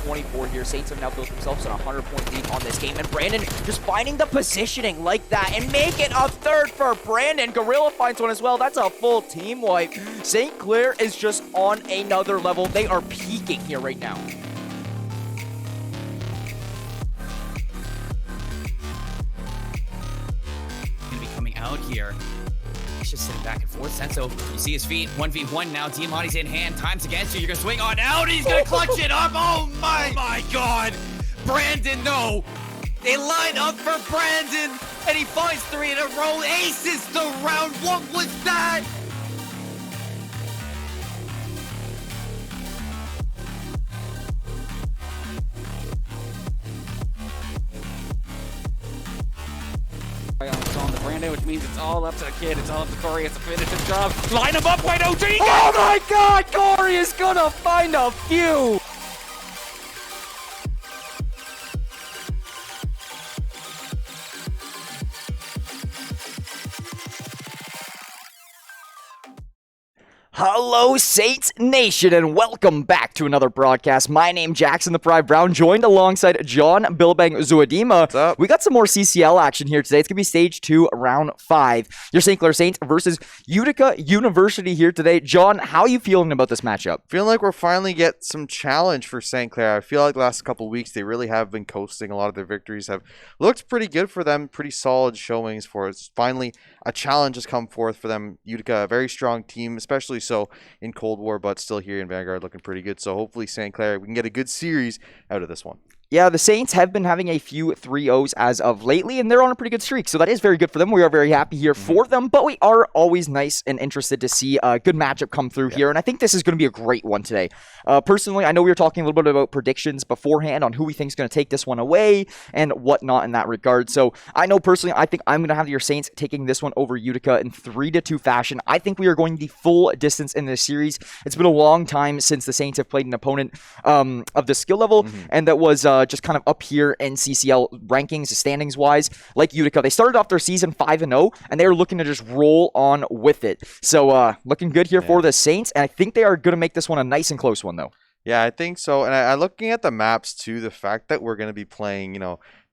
24 here. Saints have now built themselves an 100-point lead on this game. And Brandon just finding the positioning like that and make it a third for Brandon. Gorilla finds one as well. That's a full team wipe. St. Clair is just on another level. They are peaking here right now. Gonna be coming out here. He's just sitting back and forth. Senso, you see his feet. 1v1 now. Diamant's in hand. Time's against you. You're gonna swing on out. He's gonna clutch it up. Oh my god. Brandon, no. They line up for Brandon, and he finds 3 in a row. Aces the round. What was that? It's on to Brandon, which means it's all up to the kid. It's all up to Corey. It's a finish the job. Line him up, wait, OG! Oh my god, Corey is gonna find a few! Hello, Saints Nation, and welcome back to another broadcast. My name, Jackson the Pride Brown, joined alongside John Billbang Zuadima. What's up? We got some more CCL action here today. It's going to be Stage 2, Round 5. Your St. Clair Saints versus Utica University here today. John, how are you feeling about this matchup? Feeling like we're finally get some challenge for St. Clair. I feel like the last couple of weeks they really have been coasting. A lot of their victories have looked pretty good for them. Pretty solid showings for us. Finally, a challenge has come forth for them. Utica, a very strong team, especially so in Cold War, but still here in Vanguard looking pretty good. So hopefully St. Clair, we can get a good series out of this one. Yeah, the Saints have been having a few 3-0s as of lately, and they're on a pretty good streak, so that is very good for them. We are very happy here for them, but we are always nice and interested to see a good matchup come through here, and I think this is going to be a great one today. Personally, I know we were talking a little bit about predictions beforehand on who we think is going to take this one away and whatnot in that regard, so I know personally, I think I'm going to have your Saints taking this one over Utica in 3-2 fashion. I think we are going the full distance in this series. It's been a long time since the Saints have played an opponent of the skill level, and that was just kind of up here in CCL rankings, standings wise, like Utica. They started off their season 5-0, and they are looking to just roll on with it. So looking good here for the Saints, and I think they are going to make this one a nice and close one, though. Yeah, I think so. And I looking at the maps too, the fact that we're going to be playing,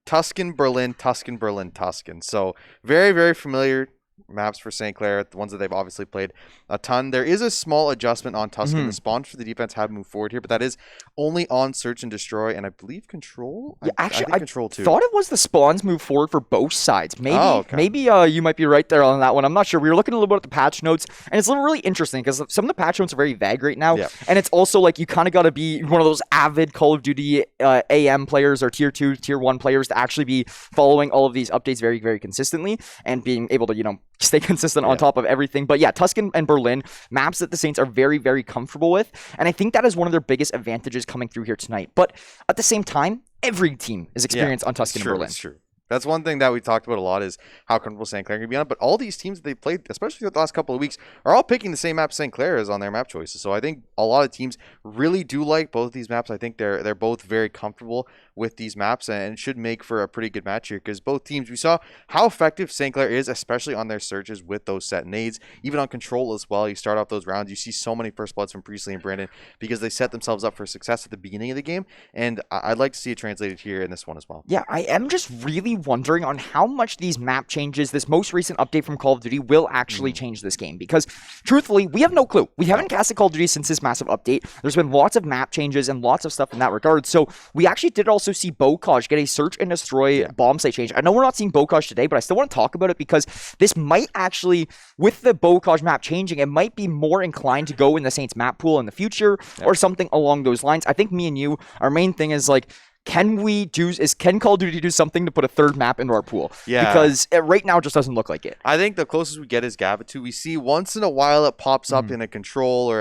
Tuscan, Berlin, Tuscan, Berlin, Tuscan. So very, very familiar maps for St. Clair, the ones that they've obviously played a ton. There is a small adjustment on Tuscan. The spawns for the defense have moved forward here, but that is only on Search and Destroy, and I believe Control. Yeah, actually, I Control too. Thought it was the spawns move forward for both sides. Maybe, okay. You might be right there on that one. I'm not sure. We were looking a little bit at the patch notes, and it's really interesting because some of the patch notes are very vague right now, and it's also like you kind of got to be one of those avid Call of Duty AM players or Tier 2, Tier 1 players to actually be following all of these updates very, very consistently and being able to, stay consistent on top of everything. But yeah, Tuscan and Berlin, maps that the Saints are very, very comfortable with. And I think that is one of their biggest advantages coming through here tonight. But at the same time, every team is experienced on Tuscan and Berlin. That's true. That's one thing that we talked about a lot is how comfortable St. Clair can be on. But all these teams that they played, especially the last couple of weeks, are all picking the same map St. Clair is on their map choices. So I think a lot of teams really do like both these maps. I think they're both very comfortable with these maps and should make for a pretty good match here because both teams, we saw how effective St. Clair is, especially on their searches with those set nades, even on Control as well. You start off those rounds, you see so many first bloods from Priestley and Brandon because they set themselves up for success at the beginning of the game, and I'd like to see it translated here in this one as well. Yeah, I am just really wondering on how much these map changes, this most recent update from Call of Duty, will actually change this game because truthfully, we have no clue. We haven't casted Call of Duty since this massive update. There's been lots of map changes and lots of stuff in that regard, so we actually did also see Bocage get a Search and Destroy bomb site change. I know we're not seeing Bocage today, but I still want to talk about it because this might actually, with the Bocage map changing, it might be more inclined to go in the Saints map pool in the future or something along those lines. I think me and you, our main thing is like, can Call of Duty do something to put a third map into our pool? Yeah. Because right now it just doesn't look like it. I think the closest we get is Gavitu. We see once in a while it pops up in a Control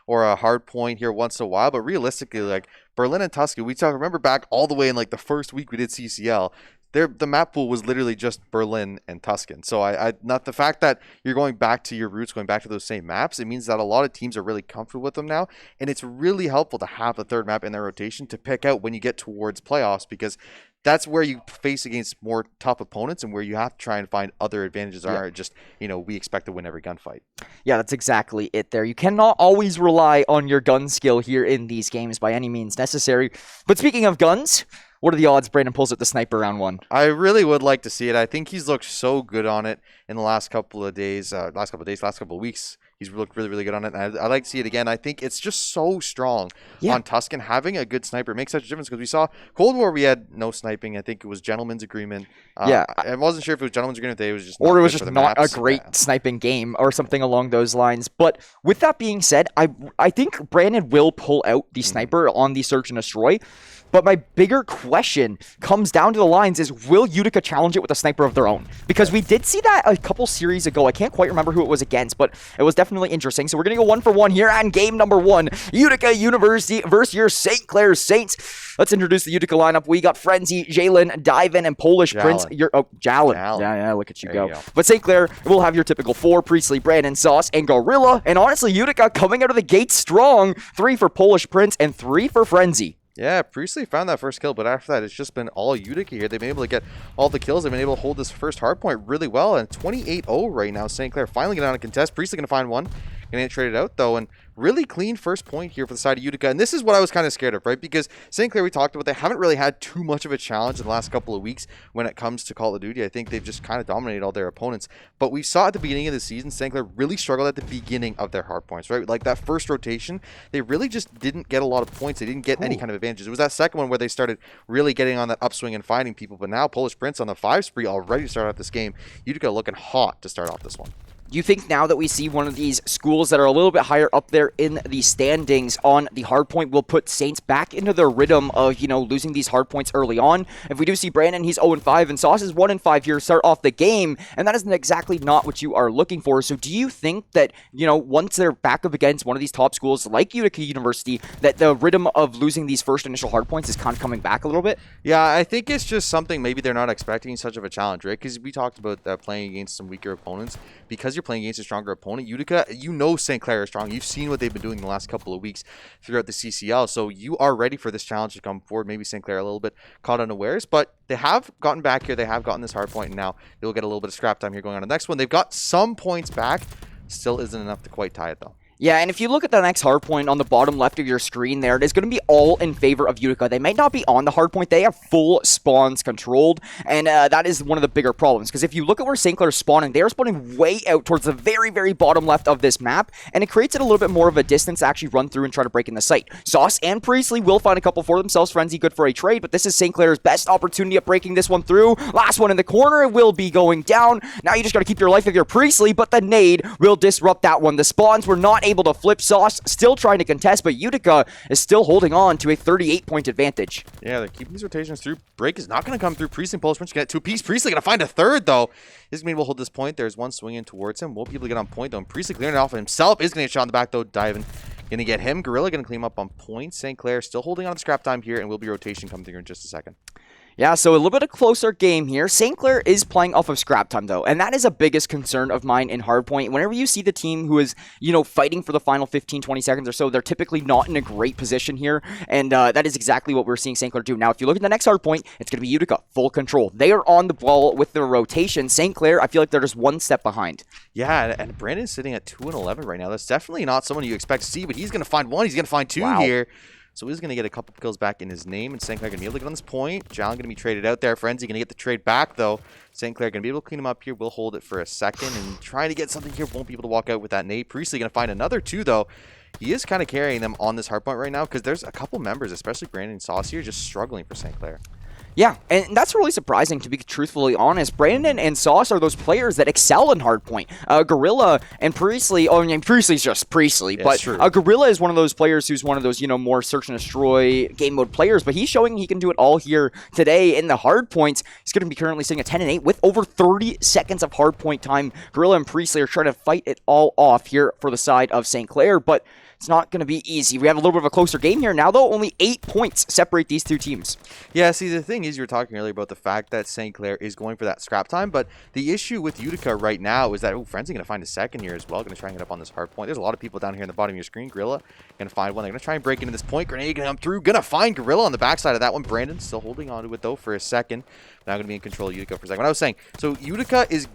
or a hard point here once in a while, but realistically, like Berlin and Tuscan, remember back all the way in like the first week we did CCL, the map pool was literally just Berlin and Tuscan. So I not the fact that you're going back to your roots, going back to those same maps, it means that a lot of teams are really comfortable with them now, and it's really helpful to have a third map in their rotation to pick out when you get towards playoffs, because that's where you face against more tough opponents and where you have to try and find other advantages. Aren't just, we expect to win every gunfight. Yeah, that's exactly it there. You cannot always rely on your gun skill here in these games by any means necessary. But speaking of guns, what are the odds Brandon pulls out the sniper round 1? I really would like to see it. I think he's looked so good on it in the last couple of weeks. He's looked really, really good on it. And I'd like to see it again. I think it's just so strong on Tuscan. Having a good sniper makes such a difference, because we saw Cold War, we had no sniping. I think it was Gentleman's Agreement. I wasn't sure if it was Gentleman's Agreement today. It was just or it was just not a great sniping game or something along those lines. But with that being said, I think Brandon will pull out the sniper on the Search and Destroy. But my bigger question comes down to the lines is, will Utica challenge it with a sniper of their own? Because we did see that a couple series ago. I can't quite remember who it was against, but it was definitely interesting. So we're going to go 1-for-1 here on game number 1. Utica University versus your St. Clair Saints. Let's introduce the Utica lineup. We got Frenzy, Jalen, Diven, and Polish Prince. Jalen. Yeah, look at you go. But St. Clair will have your typical 4, Priestley, Brandon, Sauce, and Gorilla. And honestly, Utica coming out of the gate strong. 3 for Polish Prince and 3 for Frenzy. Yeah, Priestley found that first kill, but after that, it's just been all Utica here. They've been able to get all the kills. They've been able to hold this first hard point really well, and 28-0 right now. St. Clair finally getting on a contest. Priestley going to find one. Going to get traded out, though, and really clean first point here for the side of Utica. And this is what I was kind of scared of, right? Because St. Clair, we talked about, they haven't really had too much of a challenge in the last couple of weeks when it comes to Call of Duty. I think they've just kind of dominated all their opponents. But we saw at the beginning of the season, St. Clair really struggled at the beginning of their hard points, right? Like that first rotation, they really just didn't get a lot of points. They didn't get any kind of advantages. It was that second one where they started really getting on that upswing and finding people. But now Polish Prince on the 5 spree already to start off this game. Utica looking hot to start off this one. Do you think now that we see one of these schools that are a little bit higher up there in the standings on the hard point will put Saints back into their rhythm of, losing these hard points early on? If we do see Brandon, he's 0-5, and Sauce is 1-5 here to start off the game, and that isn't exactly not what you are looking for. So do you think that, once they're back up against one of these top schools like Utica University, that the rhythm of losing these first initial hard points is kind of coming back a little bit? Yeah, I think it's just something maybe they're not expecting such of a challenge, right? Because we talked about playing against some weaker opponents. Because you're playing against a stronger opponent, Utica, St. Clair is strong. You've seen what they've been doing the last couple of weeks throughout the CCL. So you are ready for this challenge to come forward. Maybe St. Clair a little bit caught unawares, but they have gotten back here. They have gotten this hard point, and now they'll get a little bit of scrap time here going on the next one. They've got some points back. Still isn't enough to quite tie it, though. Yeah, and if you look at the next hardpoint on the bottom left of your screen there, it is going to be all in favor of Utica. They might not be on the hardpoint. They have full spawns controlled, and that is one of the bigger problems. Because if you look at where St. Clair is spawning, they are spawning way out towards the very, very bottom left of this map, and it creates it a little bit more of a distance to actually run through and try to break in the site. Sauce and Priestley will find a couple for themselves. Frenzy good for a trade, but this is St. Clair's best opportunity at breaking this one through. Last one in the corner will be going down. Now you just got to keep your life with your Priestley, but the nade will disrupt that one. The spawns were not able to flip. Sauce still trying to contest, but Utica is still holding on to a 38-point advantage. Yeah, they're keeping these rotations through. Break is not going to come through. Priestley and Polish Prince get 2 piece. Priestley going to find a third, though. Is going to be able to hold this point. There's one swinging towards him. Won't be able to get on point, though. And Priestley clearing it off himself. Is going to get shot in the back, though. Diving. Going to get him. Gorilla going to clean up on point. St. Clair still holding on to scrap time here, and will be rotation coming through in just a second. Yeah, so a little bit of closer game here. St. Clair is playing off of scrap time, though, and that is a biggest concern of mine in hardpoint. Whenever you see the team who is, fighting for the final 15, 20 seconds or so, they're typically not in a great position here, and that is exactly what we're seeing St. Clair do. Now, if you look at the next hardpoint, it's going to be Utica, full control. They are on the ball with their rotation. St. Clair, I feel like they're just one step behind. Yeah, and Brandon's sitting at 2-11 right now. That's definitely not someone you expect to see, but he's going to find one. He's going to find 2 here. So he's going to get a couple kills back in his name, and St. Clair going to be able to get on this point. Jalen going to be traded out there. Frenzy going to get the trade back, though. St. Clair going to be able to clean him up here. We'll hold it for a second and try to get something here. Won't be able to walk out with that nade. Priestley going to find another 2, though. He is kind of carrying them on this hardpoint right now because there's a couple members, especially Brandon and Sauce here, just struggling for St. Clair. Yeah, and that's really surprising, to be truthfully honest. Brandon and Sauce are those players that excel in hardpoint. Gorilla and Priestley, Priestley's just Priestley, Yeah, but Gorilla is one of those players who's one of those, more search and destroy game mode players, but he's showing he can do it all here today in the hardpoints. He's going to be currently sitting at 10-8 with over 30 seconds of hardpoint time. Gorilla and Priestley are trying to fight it all off here for the side of St. Clair, but It's not going to be easy. We have a little bit of a closer game here now, though. Only 8 points separate these two teams. Yeah, see, the thing is, you were talking earlier about the fact that St. Clair is going for that scrap time, but the issue with Utica right now is that, Frenzy going to find a second here as well, going to try and get up on this hard point. There's a lot of people down here in the bottom of your screen. Gorilla going to find one. They're going to try and break into this point. Grenade going to come through. Going to find Gorilla on the backside of that one. Brandon still holding on to it, though, for a second. Now going to be in control of Utica for a second. What I was saying, so Utica is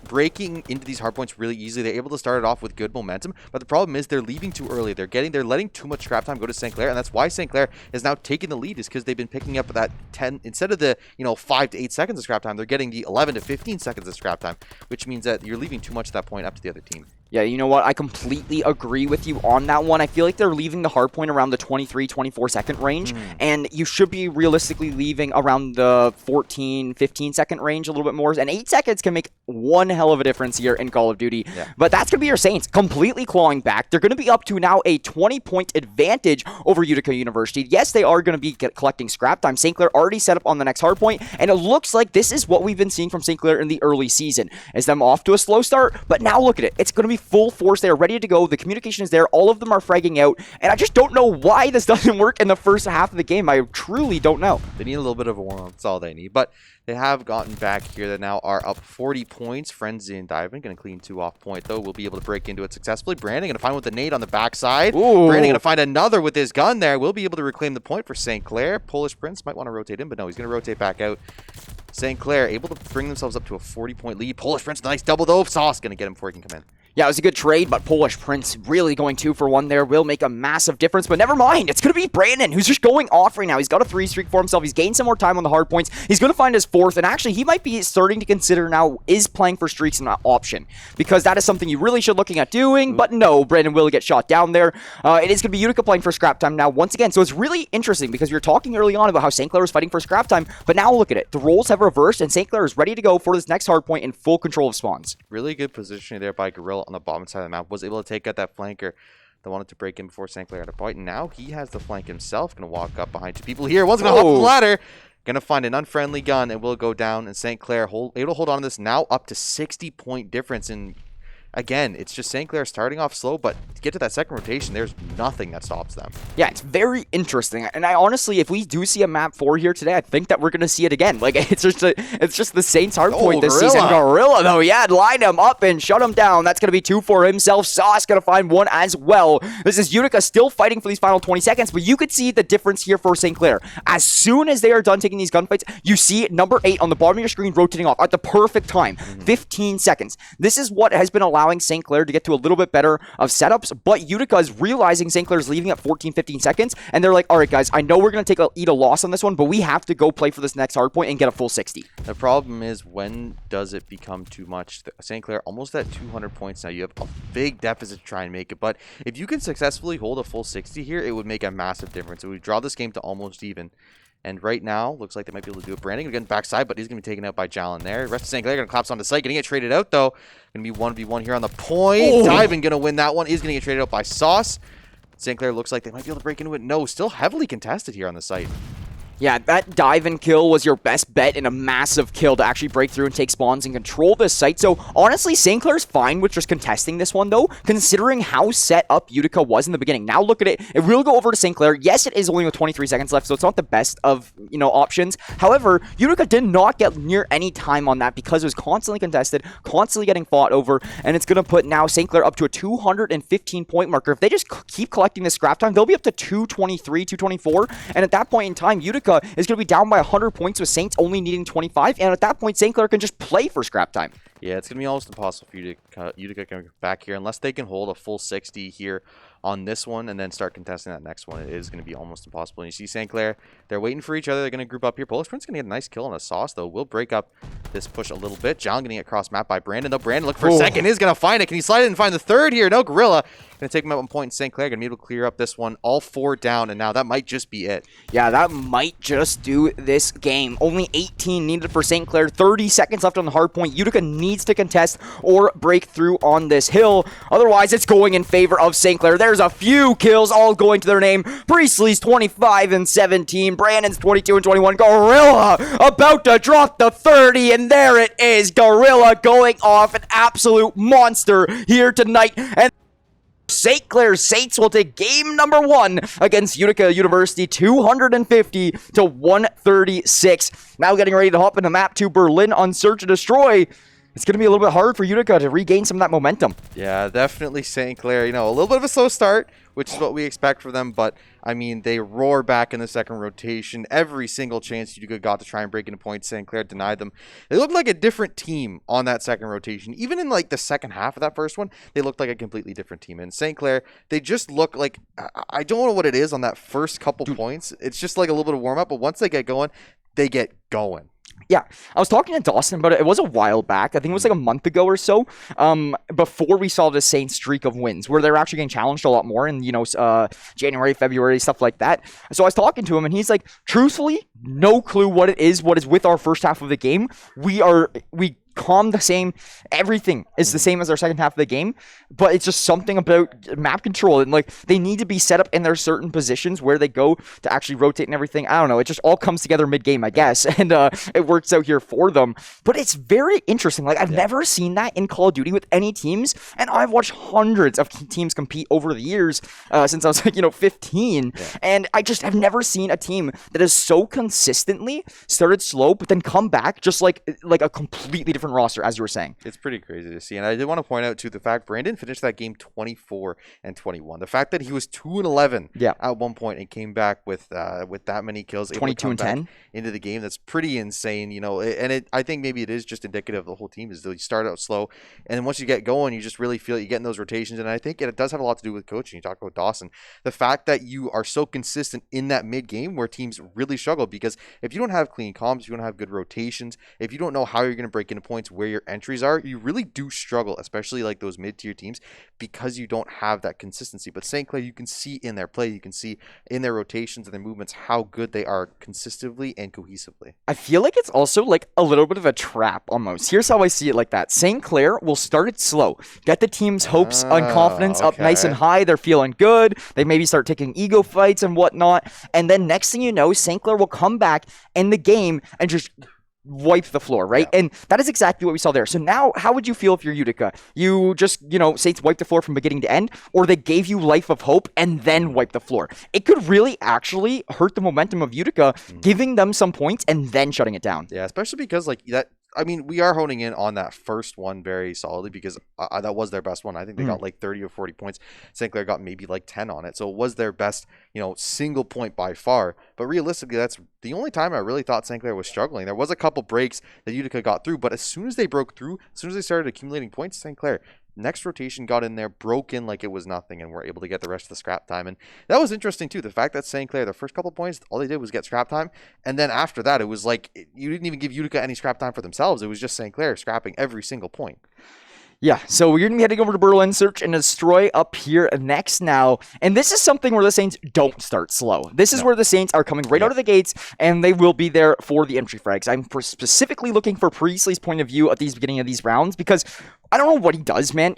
breaking into these hard points really easily. They're able to start it off with good momentum, but the problem is they're leaving too early. They're letting too much scrap time go to St. Clair, and that's why St. Clair is now taking the lead, is because they've been picking up that 10, instead of the 5 to 8 seconds of scrap time, they're getting the 11 to 15 seconds of scrap time, which means that you're leaving too much at that point up to the other team. Yeah, you know what? I completely agree with you on that one. I feel like they're leaving the hard point around the 23, 24 second range, and you should be realistically leaving around the 14, 15 second range a little bit more. And 8 seconds can make one hell of a difference here in Call of Duty. Yeah. But that's going to be your Saints completely clawing back. They're going to be up to now a 20-point advantage over Utica University. Yes, they are going to be collecting scrap time. St. Clair already set up on the next hard point, and it looks like this is what we've been seeing from St. Clair in the early season, is them off to a slow start, but now look at it. It's going to be full force. They are ready to go. The communication is there. All of them are fragging out, and I just don't know why this doesn't work in the first half of the game. I truly don't know. They need a little bit of a warm-up. That's all they need. But they have gotten back here. They now are up 40 points. Frenzy and Diving going to clean 2 off point, though. We'll be able to break into it successfully. Brandon going to find one with the nade on the backside. Ooh. Brandon going to find another with his gun there. We'll be able to reclaim the point for St. Clair. Polish Prince might want to rotate in, but no, he's going to rotate back out. St. Clair able to bring themselves up to a 40-point lead. Polish Prince, nice double, though. Sauce going to get him before he can come in. Yeah, it was a good trade, but Polish Prince really going 2 for 1 there will make a massive difference. But never mind, it's going to be Brandon, who's just going off right now. He's got a 3 streak for himself. He's gained some more time on the hard points. He's going to find his 4th, and actually, he might be starting to consider now, is playing for streaks an option? Because that is something you really should looking at doing, but no, Brandon will get shot down there. It is going to be Utica playing for scrap time now once again. So it's really interesting because we were talking early on about how St. Clair was fighting for scrap time, but now look at it. The roles have reversed, and St. Clair is ready to go for this next hard point in full control of spawns. Really good positioning there by Gorilla on the bottom side of the map. Was able to take out that flanker that wanted to break in before St. Clair had a point. And now he has the flank himself. Going to walk up behind 2 people here. One's going to hop the ladder. Going to find an unfriendly gun and will go down. And St. Clair able to hold on to this now up to 60-point difference. And again, it's just St. Clair starting off slow, but to get to that second rotation, there's nothing that stops them. Yeah, it's very interesting. And I honestly, if we do see a map 4 here today, I think that we're going to see it again. Like, it's just the Saints hard point this season. Gorilla, though, yeah, line him up and shut him down. That's going to be 2 for himself. Sauce going to find 1 as well. This is Utica still fighting for these final 20 seconds, but you could see the difference here for St. Clair. As soon as they are done taking these gunfights, you see number 8 on the bottom of your screen rotating off at the perfect time. 15 seconds. This is what has been allowing St. Clair to get to a little bit better of setups, but Utica is realizing St. Clair is leaving at 14, 15 seconds, and they're like, all right, guys, I know we're going to eat a loss on this one, but we have to go play for this next hard point and get a full 60. The problem is, when does it become too much? St. Clair almost at 200 points now. You have a big deficit to try and make it, but if you can successfully hold a full 60 here, it would make a massive difference. It would draw this game to almost even. And right now, looks like they might be able to do it. Brandon again backside, but he's going to be taken out by Jalen there. The rest of St. Clair going to collapse on the site, going to get traded out, though. Going to be 1v1 here on the point. Diving going to win that one. He's going to get traded out by Sauce. St. Clair looks like they might be able to break into it. No, still heavily contested here on the site. Yeah, that dive and kill was your best bet in a massive kill to actually break through and take spawns and control this site. So, honestly, St. Clair's fine with just contesting this one, though, considering how set up Utica was in the beginning. Now, look at it. It will go over to St. Clair. Yes, it is only with 23 seconds left, so it's not the best of, options. However, Utica did not get near any time on that because it was constantly contested, constantly getting fought over, and it's going to put now St. Clair up to a 215-point marker. If they just keep collecting this scrap time, they'll be up to 223, 224, and at that point in time, Utica is going to be down by 100 points with Saints only needing 25, and at that point, St. Clair can just play for scrap time. Yeah, it's going to be almost impossible for Utica coming back here unless they can hold a full 60 here on this one and then start contesting that next one. It is going to be almost impossible. And you see St. Clair, they're waiting for each other. They're going to group up here. Polish Prince going to get a nice kill on a Sauce, though. We'll break up this push a little bit. John getting it cross map by Brandon, though. Brandon looking for a second is going to find it. Can he slide it and find the third here? No, Gorilla going to take him at 1 point. And St. Clair going to be able to clear up this one. All 4 down, and now that might just be it. Yeah, that might just do this game. Only 18 needed for St. Clair. 30 seconds left on the hard point. Utica needs to contest or break through on this hill. Otherwise, it's going in favor of St. Clair. There's a few kills all going to their name. Priestley's 25 and 17. Brandon's 22 and 21. Gorilla about to drop the 30, and there it is. Gorilla going off, an absolute monster here tonight. And St. Clair Saints will take game number 1 against Utica University, 250 to 136. Now getting ready to hop into map 2 Berlin on Search and Destroy. It's going to be a little bit hard for Utica to regain some of that momentum. Yeah, definitely St. Clair. You know, a little bit of a slow start, which is what we expect for them. But, I mean, they roar back in the second rotation. Every single chance Utica got to try and break into points, St. Clair denied them. They looked like a different team on that second rotation. Even in, like, the second half of that first one, they looked like a completely different team. And St. Clair, they just look like, I don't know what it is on that first couple points. It's just like a little bit of warm-up. But once they get going, they get going. Yeah, I was talking to Dawson about it. It was a while back. I think it was like a month ago or so, before we saw the Saints streak of wins, where they're actually getting challenged a lot more in, you know, January, February, stuff like that. So I was talking to him, and he's like, truthfully, no clue what is with our first half of the game. We calm the same. Everything is the same as our second half of the game, but it's just something about map control, and like they need to be set up in their certain positions where they go to actually rotate and everything. I don't know. It just all comes together mid-game, I guess, and it works out here for them. But it's very interesting. Like I've never seen that in Call of Duty with any teams, and I've watched hundreds of teams compete over the years since I was like 15, and I just have never seen a team that has so consistently started slow but then come back just like a completely different roster, as you were saying. It's pretty crazy to see. And I did want to point out too the fact Brandon finished that game 24-21. The fact that he was 2-11 at one point and came back with that many kills, 22-10 into the game, that's pretty insane, you know. And I think maybe it is just indicative of the whole team is that you start out slow, and then once you get going, you just really feel it. You get in those rotations, and I think it does have a lot to do with coaching. You talk about Dawson, the fact that you are so consistent in that mid game where teams really struggle, because if you don't have clean comms, if you don't have good rotations, if you don't know how you're going to break into points, where your entries are, you really do struggle, especially like those mid-tier teams, because you don't have that consistency. But St. Clair, you can see in their play, you can see in their rotations and their movements how good they are consistently and cohesively. I feel like it's also like a little bit of a trap almost. Here's how I see it like that. St. Clair will start it slow, get the team's hopes and confidence up nice and high. They're feeling good. They maybe start taking ego fights and whatnot. And then next thing you know, St. Clair will come back in the game and just wipe the floor, right? Yeah. And that is exactly what we saw there. So now, how would you feel if you're Utica? You just, Saints wiped the floor from beginning to end, or they gave you life of hope and then wipe the floor. It could really actually hurt the momentum of Utica, giving them some points and then shutting it down. Yeah, especially because like that. I mean, we are honing in on that first one very solidly because that was their best one. I think they got like 30 or 40 points. St. Clair got maybe like 10 on it. So it was their best, single point by far. But realistically, that's the only time I really thought St. Clair was struggling. There was a couple breaks that Utica got through, but as soon as they broke through, as soon as they started accumulating points, St. Clair, next rotation got in there, broke in like it was nothing, and were able to get the rest of the scrap time. And that was interesting too. The fact that St. Clair, the first couple points, all they did was get scrap time, and then after that, it was like you didn't even give Utica any scrap time for themselves. It was just St. Clair scrapping every single point. Yeah, so we're going to be heading over to Berlin, Search and Destroy up here next now. And this is something where the Saints don't start slow. This is where the Saints are coming right out of the gates, and they will be there for the entry frags. I'm specifically looking for Priestley's point of view at the beginning of these rounds, because I don't know what he does, man.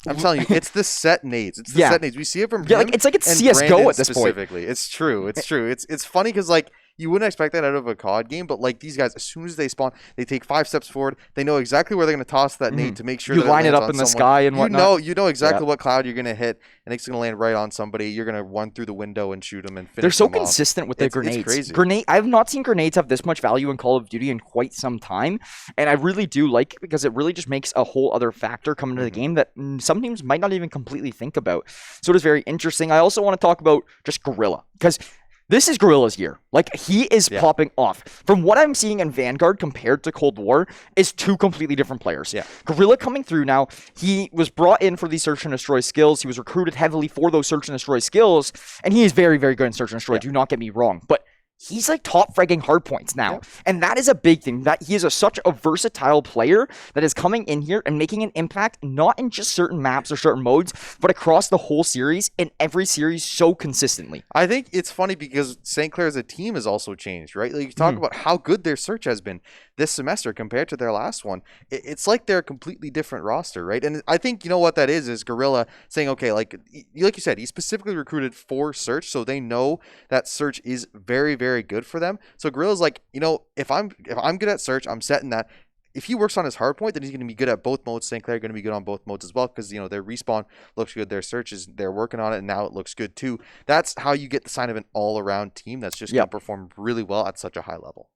I'm telling you, it's the set nades. It's the set nades. We see it from him. It's like it's CS:GO at this point. Specifically, it's true. It's true. It's funny because like you wouldn't expect that out of a COD game, but like these guys, as soon as they spawn, they take 5 steps forward. They know exactly where they're going to toss that nade to make sure you that line it up in the sky and whatnot. You know exactly what cloud you're going to hit, and it's going to land right on somebody. You're going to run through the window and shoot them and finish. They're so them consistent off. with their grenades. It's crazy. I've not seen grenades have this much value in Call of Duty in quite some time, and I really do like it because it really just makes a whole other factor come into the game that some teams might not even completely think about. So it is very interesting. I also want to talk about just Gorilla, because this is Gorilla's year. Like, he is popping off. From what I'm seeing in Vanguard compared to Cold War is two completely different players. Yeah. Gorilla coming through now. He was brought in for these Search and Destroy skills. He was recruited heavily for those Search and Destroy skills. And he is very, very good in Search and Destroy. Do not get me wrong. But he's like top fragging hardpoints now. And that is a big thing, that he is such a versatile player that is coming in here and making an impact, not in just certain maps or certain modes, but across the whole series, in every series, so consistently. I think it's funny because St. Clair as a team has also changed, right? Like you talk about how good their search has been this semester compared to their last one. It's like they're a completely different roster, right? And I think, you know what that is Gorilla saying, okay, like you said, he specifically recruited for search, so they know that search is very, very good for them. So Gorilla's like, if I'm good at search, I'm setting that. if he works on his hard point, then he's going to be good at both modes. St. Clair going to be good on both modes as well because, you know, their respawn looks good. Their searches, they're working on it, and now it looks good too. That's how you get the sign of an all-around team that's just going to perform really well at such a high level.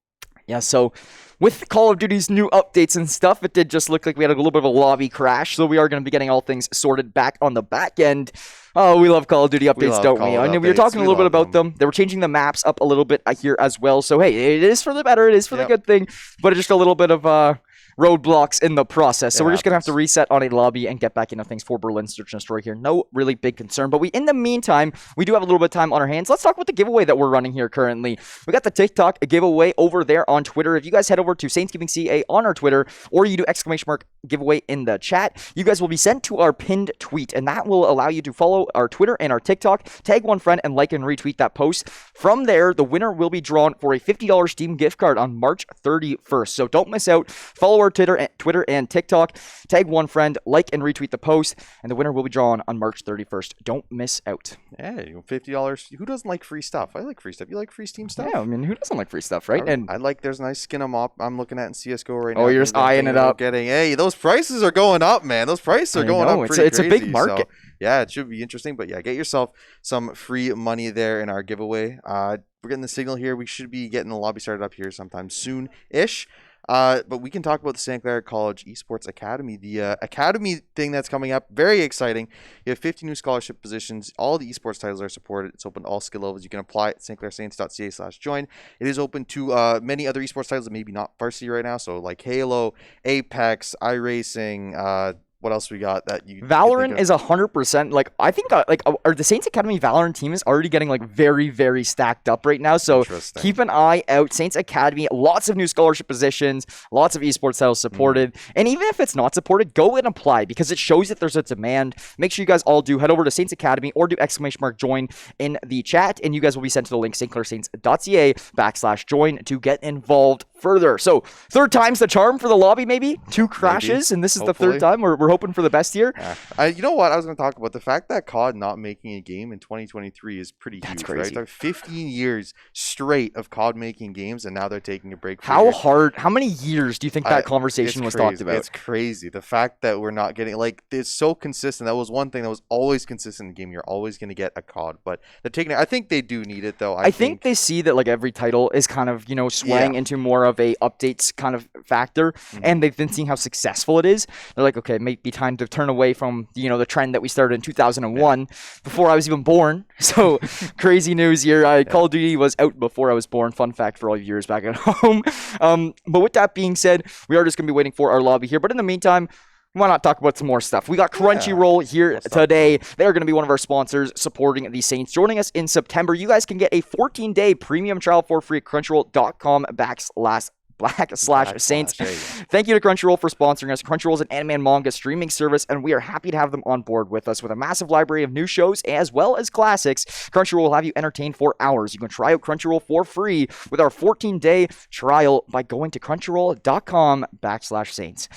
Yeah, so with Call of Duty's new updates and stuff, it did just look like we had a little bit of a lobby crash, so we are going to be getting all things sorted back on the back end. Oh, we love Call of Duty updates, don't we? I mean, we were talking a little bit about them. They were changing the maps up a little bit here as well, so hey, it is for the better, it is for the good thing, but it's just a little bit of roadblocks in the process. So we're just going to have to reset on a lobby and get back into things for Berlin Search and Destroy here. No really big concern. But in the meantime, we do have a little bit of time on our hands. Let's talk about the giveaway that we're running here currently. We got the TikTok giveaway over there on Twitter. If you guys head over to Saints Giving CA on our Twitter, or you do ! giveaway in the chat, you guys will be sent to our pinned tweet, and that will allow you to follow our Twitter and our TikTok, tag one friend, and like and retweet that post. From there, the winner will be drawn for a $50 Steam gift card on March 31st. So don't miss out. Follow our Twitter and TikTok, tag one friend, like and retweet the post, and the winner will be drawn on March 31st. Don't miss out. Yeah, $50. Who doesn't like free stuff? I like free stuff. You like free Steam stuff? Yeah, I mean, who doesn't like free stuff, right? I like, there's a nice skin I'm looking at in CSGO right now. Oh, you're just eyeing it up. Hey, those prices are going up, man. Those prices are going up pretty It's a big market. So, yeah, it should be interesting. But yeah, get yourself some free money there in our giveaway. We're getting the signal here. We should be getting the lobby started up here sometime soon-ish. But we can talk about the St. Clair College Esports Academy. The Academy thing that's coming up, very exciting. You have 50 new scholarship positions. All the esports titles are supported. It's open to all skill levels. You can apply at stclairsaints.ca/join. It is open to many other esports titles that maybe not varsity right now. So like Halo, Apex, iRacing, what else we got that you Valorant is 100%. Like, I think are the Saints Academy Valorant team is already getting like very, very stacked up right now. So keep an eye out. Saints Academy, lots of new scholarship positions, lots of esports titles supported. And even if it's not supported, go and apply because it shows that there's a demand. Make sure you guys all do head over to Saints Academy or do !join in the chat, and you guys will be sent to the link stclairsaints.ca/join to get involved further. So third time's the charm for the lobby, maybe 2 crashes, and this is hopefully the third time. We're hoping for the best here. You know what I was going to talk about? The fact that COD not making a game in 2023 is pretty huge, crazy. Right? 15 years straight of COD making games, and now they're taking a break. How many years do you think that conversation was talked about? It's crazy. The fact that we're not getting, like, it's so consistent. That was one thing that was always consistent in the game. You're always going to get a COD, but they're taking it. I think they do need it, though. I think they see that, like, every title is kind of, swaying into more of a updates kind of factor, and they've been seeing how successful it is. They're like, okay, it may be time to turn away from, the trend that we started in 2001 before I was even born. So crazy news here. Call of Duty was out before I was born. Fun fact for all you viewers back at home. But with that being said, we are just going to be waiting for our lobby here. But in the meantime, why not talk about some more stuff? We got Crunchyroll here today. They're going to be one of our sponsors supporting the Saints. Joining us in September, you guys can get a 14-day premium trial for free at crunchyroll.com/Saints. Thank you to Crunchyroll for sponsoring us. Crunchyroll is an anime and manga streaming service, and we are happy to have them on board with us. With a massive library of new shows as well as classics, Crunchyroll will have you entertained for hours. You can try out Crunchyroll for free with our 14-day trial by going to crunchyroll.com/Saints.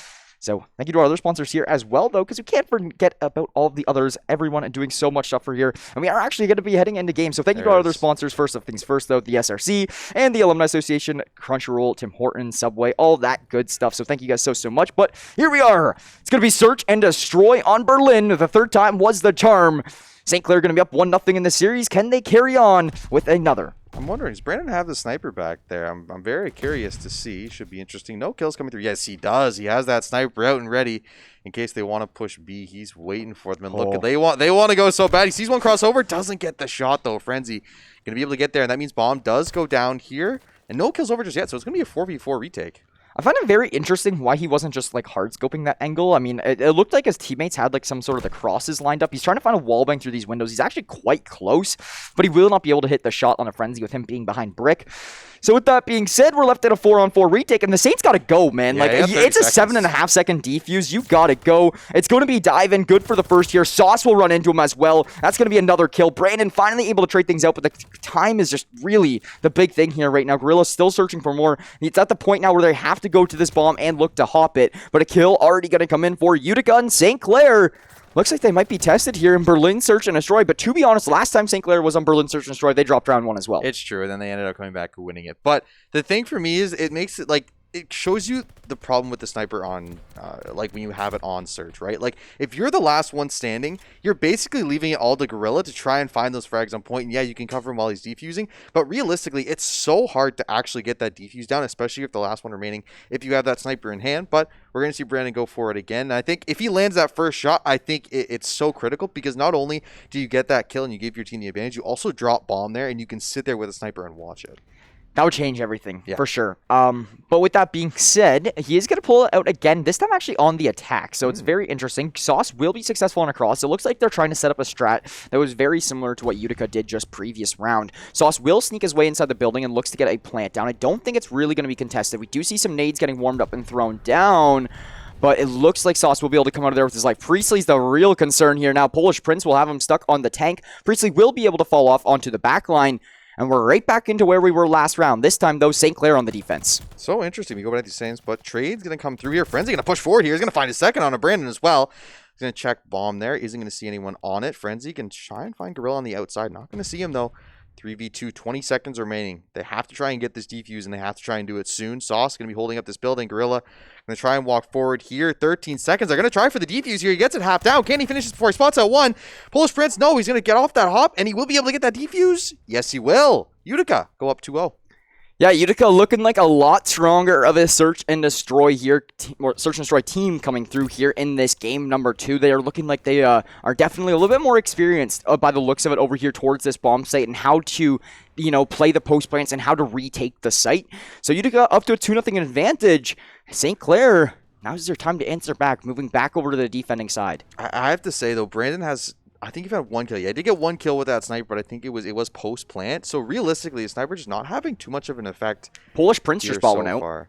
So thank you to our other sponsors here as well, though, because we can't forget about all of the others, everyone doing so much stuff for here. And we are actually going to be heading into games. So thank you to our other sponsors. First of things first, though, the SRC and the Alumni Association, Crunchyroll, Tim Hortons, Subway, all that good stuff. So thank you guys so much. But here we are. It's going to be Search and Destroy on Berlin. The third time was the charm. St. Clair going to be up 1-0 in the series. Can they carry on with another? I'm wondering, does Brandon have the sniper back there? I'm very curious to see. Should be interesting. No kills coming through. Yes, he does. He has that sniper out and ready in case they want to push B. He's waiting for them. And look, they want to go so bad. He sees one crossover, doesn't get the shot though. Frenzy gonna be able to get there, and that means Bomb does go down here, and no kills over just yet. So it's gonna be a 4v4 retake. I find it very interesting why he wasn't just like hard scoping that angle. I mean, it looked like his teammates had like some sort of the crosses lined up. He's trying to find a wallbang through these windows. He's actually quite close, but he will not be able to hit the shot on a Frenzy with him being behind brick. So with that being said, we're left at a 4-on-4 retake, and the Saints got to go, man. Yeah, like, it's a 7.5-second defuse. You got to go. It's going to be dive in. Good for the first here. Sauce will run into him as well. That's going to be another kill. Brandon finally able to trade things out, but the time is just really the big thing here right now. Gorilla's still searching for more. It's at the point now where they have to go to this bomb and look to hop it, but a kill already going to come in for Utica and St. Clair. Looks like they might be tested here in Berlin Search and Destroy, but to be honest, last time St. Clair was on Berlin Search and Destroy, they dropped round 1 as well. It's true, and then they ended up coming back and winning it. But the thing for me is it makes it like it shows you the problem with the sniper on, like when you have it on search, right? Like if you're the last one standing, you're basically leaving it all to Gorilla to try and find those frags on point. And yeah, you can cover him while he's defusing, but realistically, it's so hard to actually get that defuse down, especially if the last one remaining, if you have that sniper in hand. But we're going to see Brandon go for it again. And I think if he lands that first shot, I think it's so critical because not only do you get that kill and you give your team the advantage, you also drop bomb there and you can sit there with a sniper and watch it. That would change everything, Yeah. for sure. But with that being said, he is going to pull it out again, this time actually on the attack. So it's very interesting. Sauce will be successful on a cross. It looks like they're trying to set up a strat that was very similar to what Utica did just previous round. Sauce will sneak his way inside the building and looks to get a plant down. I don't think it's really going to be contested. We do see some nades getting warmed up and thrown down. But it looks like Sauce will be able to come out of there with his life. Priestley's the real concern here. Now, Polish Prince will have him stuck on the tank. Priestley will be able to fall off onto the back line. And we're right back into where we were last round. This time, though, St. Clair on the defense. So interesting. We go back to these things, but Trade's going to come through here. Frenzy going to push forward here. He's going to find his second on a Brandon as well. He's going to check bomb there. Isn't going to see anyone on it. Frenzy can try and find Gorilla on the outside. Not going to see him, though. 3v2, 20 seconds remaining. They have to try and get this defuse, and they have to try and do it soon. Sauce going to be holding up this building. Gorilla going to try and walk forward here. 13 seconds. They're going to try for the defuse here. He gets it half down. Can he finish this before he spots out one? Polish Prince, no. He's going to get off that hop, and he will be able to get that defuse. Yes, he will. Utica go up 2-0. Yeah, Utica looking like a lot stronger of a search and destroy here, or search and destroy team coming through here in this game number 2. They are looking like they are definitely a little bit more experienced by the looks of it over here towards this bomb site and how to, play the post plants and how to retake the site. So Utica up to a 2-0 advantage. St. Clair, now is their time to answer back, moving back over to the defending side. I have to say, though, Brandon has... I think you've had one kill. Yeah, I did get one kill with that sniper, but I think it was post plant. So realistically, the sniper just not having too much of an effect. Polish Prince just bought one out. Far.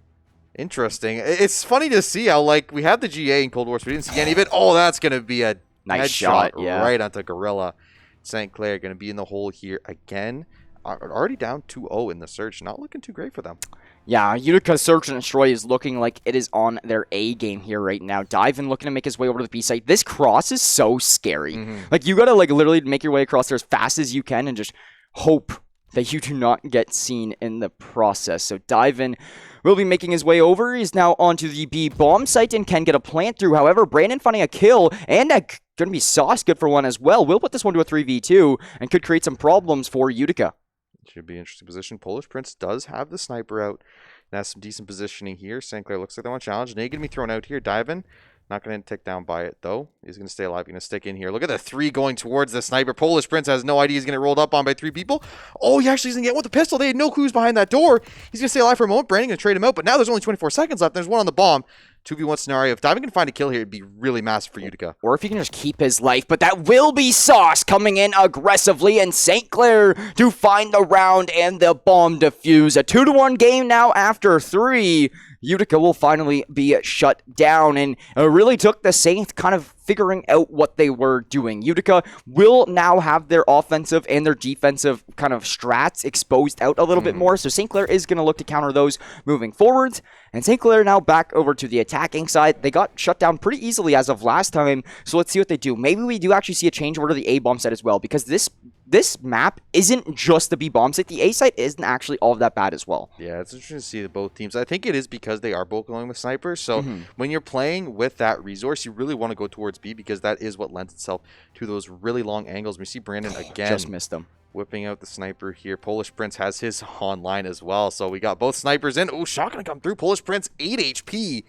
Interesting. It's funny to see how we had the GA in Cold War, so we didn't see any of it. Oh, that's gonna be a nice shot, yeah, right onto Gorilla. St. Clair gonna be in the hole here again. Already down 2-0 in the search. Not looking too great for them. Yeah, Utica's search and destroy is looking like it is on their A game here right now. Dive-in looking to make his way over to the B site. This cross is so scary. Like, you gotta, literally make your way across there as fast as you can and just hope that you do not get seen in the process. So Dive-in will be making his way over. He's now onto the B bomb site and can get a plant through. However, Brandon finding a kill and going to be Sauce good for one as well. Will put this one to a 3v2 and could create some problems for Utica. Should be an interesting position. Polish Prince does have the sniper out. And has some decent positioning here. St. Clair looks like they want to challenge. Nade going to be thrown out here. Dive-in. Not going to take down by it, though. He's going to stay alive. Going to stick in here. Look at the 3 going towards the sniper. Polish Prince has no idea he's going to get rolled up on by 3 people. Oh, he actually doesn't get with the pistol. They had no clues behind that door. He's going to stay alive for a moment. Brandon going to trade him out, but now there's only 24 seconds left. There's one on the bomb. 2v1 scenario. If Diamond can find a kill here, it'd be really massive for Utica. Or if he can just keep his life. But that will be Sauce coming in aggressively, and St. Clair to find the round and the bomb defuse. A 2-1 game now after 3. Utica will finally be shut down, and it really took the Saints kind of figuring out what they were doing. Utica will now have their offensive and their defensive kind of strats exposed out a little bit more, so St. Clair is going to look to counter those moving forwards, and St. Clair now back over to the attacking side. They got shut down pretty easily as of last time, so let's see what they do. Maybe we do actually see a change over to the A-bomb side as well, because this map isn't just the B-bomb site. The A site isn't actually all that bad as well. Yeah, it's interesting to see both teams. I think it is because they are both going with snipers. So when you're playing with that resource, you really want to go towards B because that is what lends itself to those really long angles. We see Brandon again. Just missed them. Whipping out the sniper here. Polish Prince has his online as well. So we got both snipers in. Oh, shot going to come through. Polish Prince, 8 HP.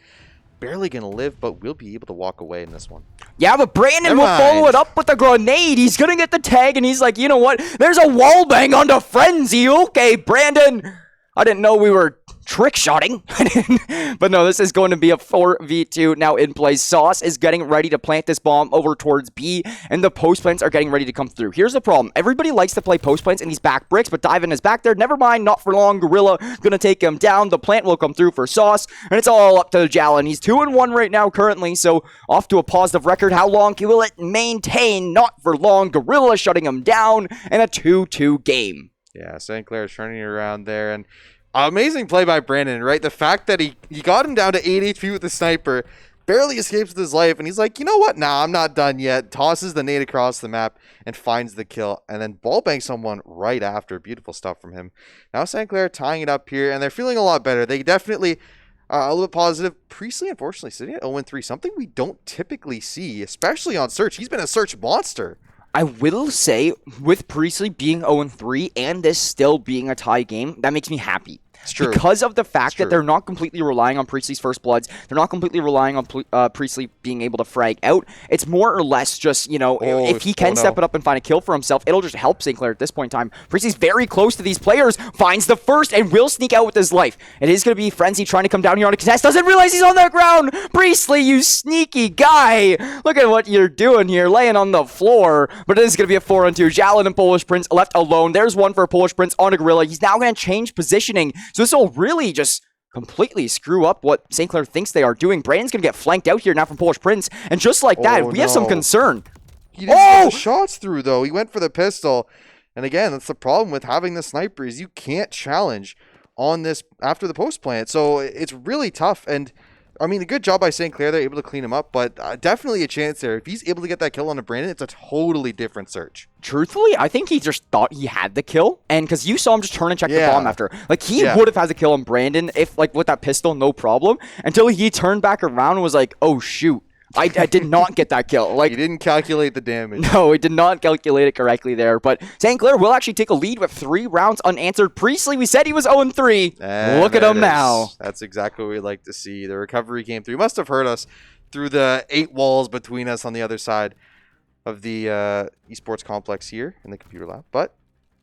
Barely going to live, but we'll be able to walk away in this one. Yeah, but Brandon will follow it up with a grenade. He's going to get the tag, and he's like, you know what? There's a wall bang onto Frenzy. Okay, Brandon. I didn't know we were trick shotting. But no, this is going to be a 4v2 now in play. Sauce is getting ready to plant this bomb over towards B, and the post plants are getting ready to come through. Here's the problem. Everybody likes to play post plants in these back bricks, but Dive-in is back there. Never mind, not for long. Gorilla gonna take him down. The plant will come through for Sauce, and it's all up to Jalen. He's 2-1 right now currently, so off to a positive record. How long will it maintain? Not for long. Gorilla shutting him down, and a 2-2 game. Yeah, St. Clair is turning around there, and amazing play by Brandon, right? The fact that he got him down to 8 HP with the sniper, barely escapes with his life, and he's like, you know what? Nah, I'm not done yet. Tosses the nade across the map and finds the kill, and then ball banks someone right after. Beautiful stuff from him. Now St. Clair tying it up here, and they're feeling a lot better. They definitely A little bit positive. Priestley, unfortunately, sitting at 0-3, something we don't typically see, especially on Search. He's been a Search monster. I will say, with Priestley being 0-3 and this still being a tie game, that makes me happy. It's true. Because of the fact that they're not completely relying on Priestley's first bloods, they're not completely relying on Priestley being able to frag out. It's more or less just, you know, if he can step it up and find a kill for himself, it'll just help St. Clair at this point in time. Priestley's very close to these players, finds the first, and will sneak out with his life. It is going to be Frenzy trying to come down here on a contest, doesn't realize he's on the ground! Priestley, you sneaky guy! Look at what you're doing here, laying on the floor. But it is going to be a 4-on-2. Jalen and Polish Prince left alone. There's one for Polish Prince on a Gorilla. He's now going to change positioning. So this will really just completely screw up what St. Clair thinks they are doing. Brandon's going to get flanked out here now from Polish Prince. And just like that, we have some concern. He didn't get the shots through, though. He went for the pistol. And again, that's the problem with having the sniper is you can't challenge on this after the post plant. So it's really tough. And I mean, a good job by St. Clair. They're able to clean him up, but definitely a chance there. If he's able to get that kill on a Brandon, it's a totally different Search. Truthfully, I think he just thought he had the kill, and because you saw him just turn and check the bomb after. Like, he would have had the kill on Brandon if, like, with that pistol, no problem, until he turned back around and was like, oh, shoot. I did not get that kill. Like, he didn't calculate the damage. No, he did not calculate it correctly there. But St. Clair will actually take a lead with 3 rounds unanswered. Priestley, we said he was 0-3. Look at him now. That's exactly what we like to see. The recovery came through. You must have heard us through the 8 walls between us on the other side of the esports complex here in the computer lab. But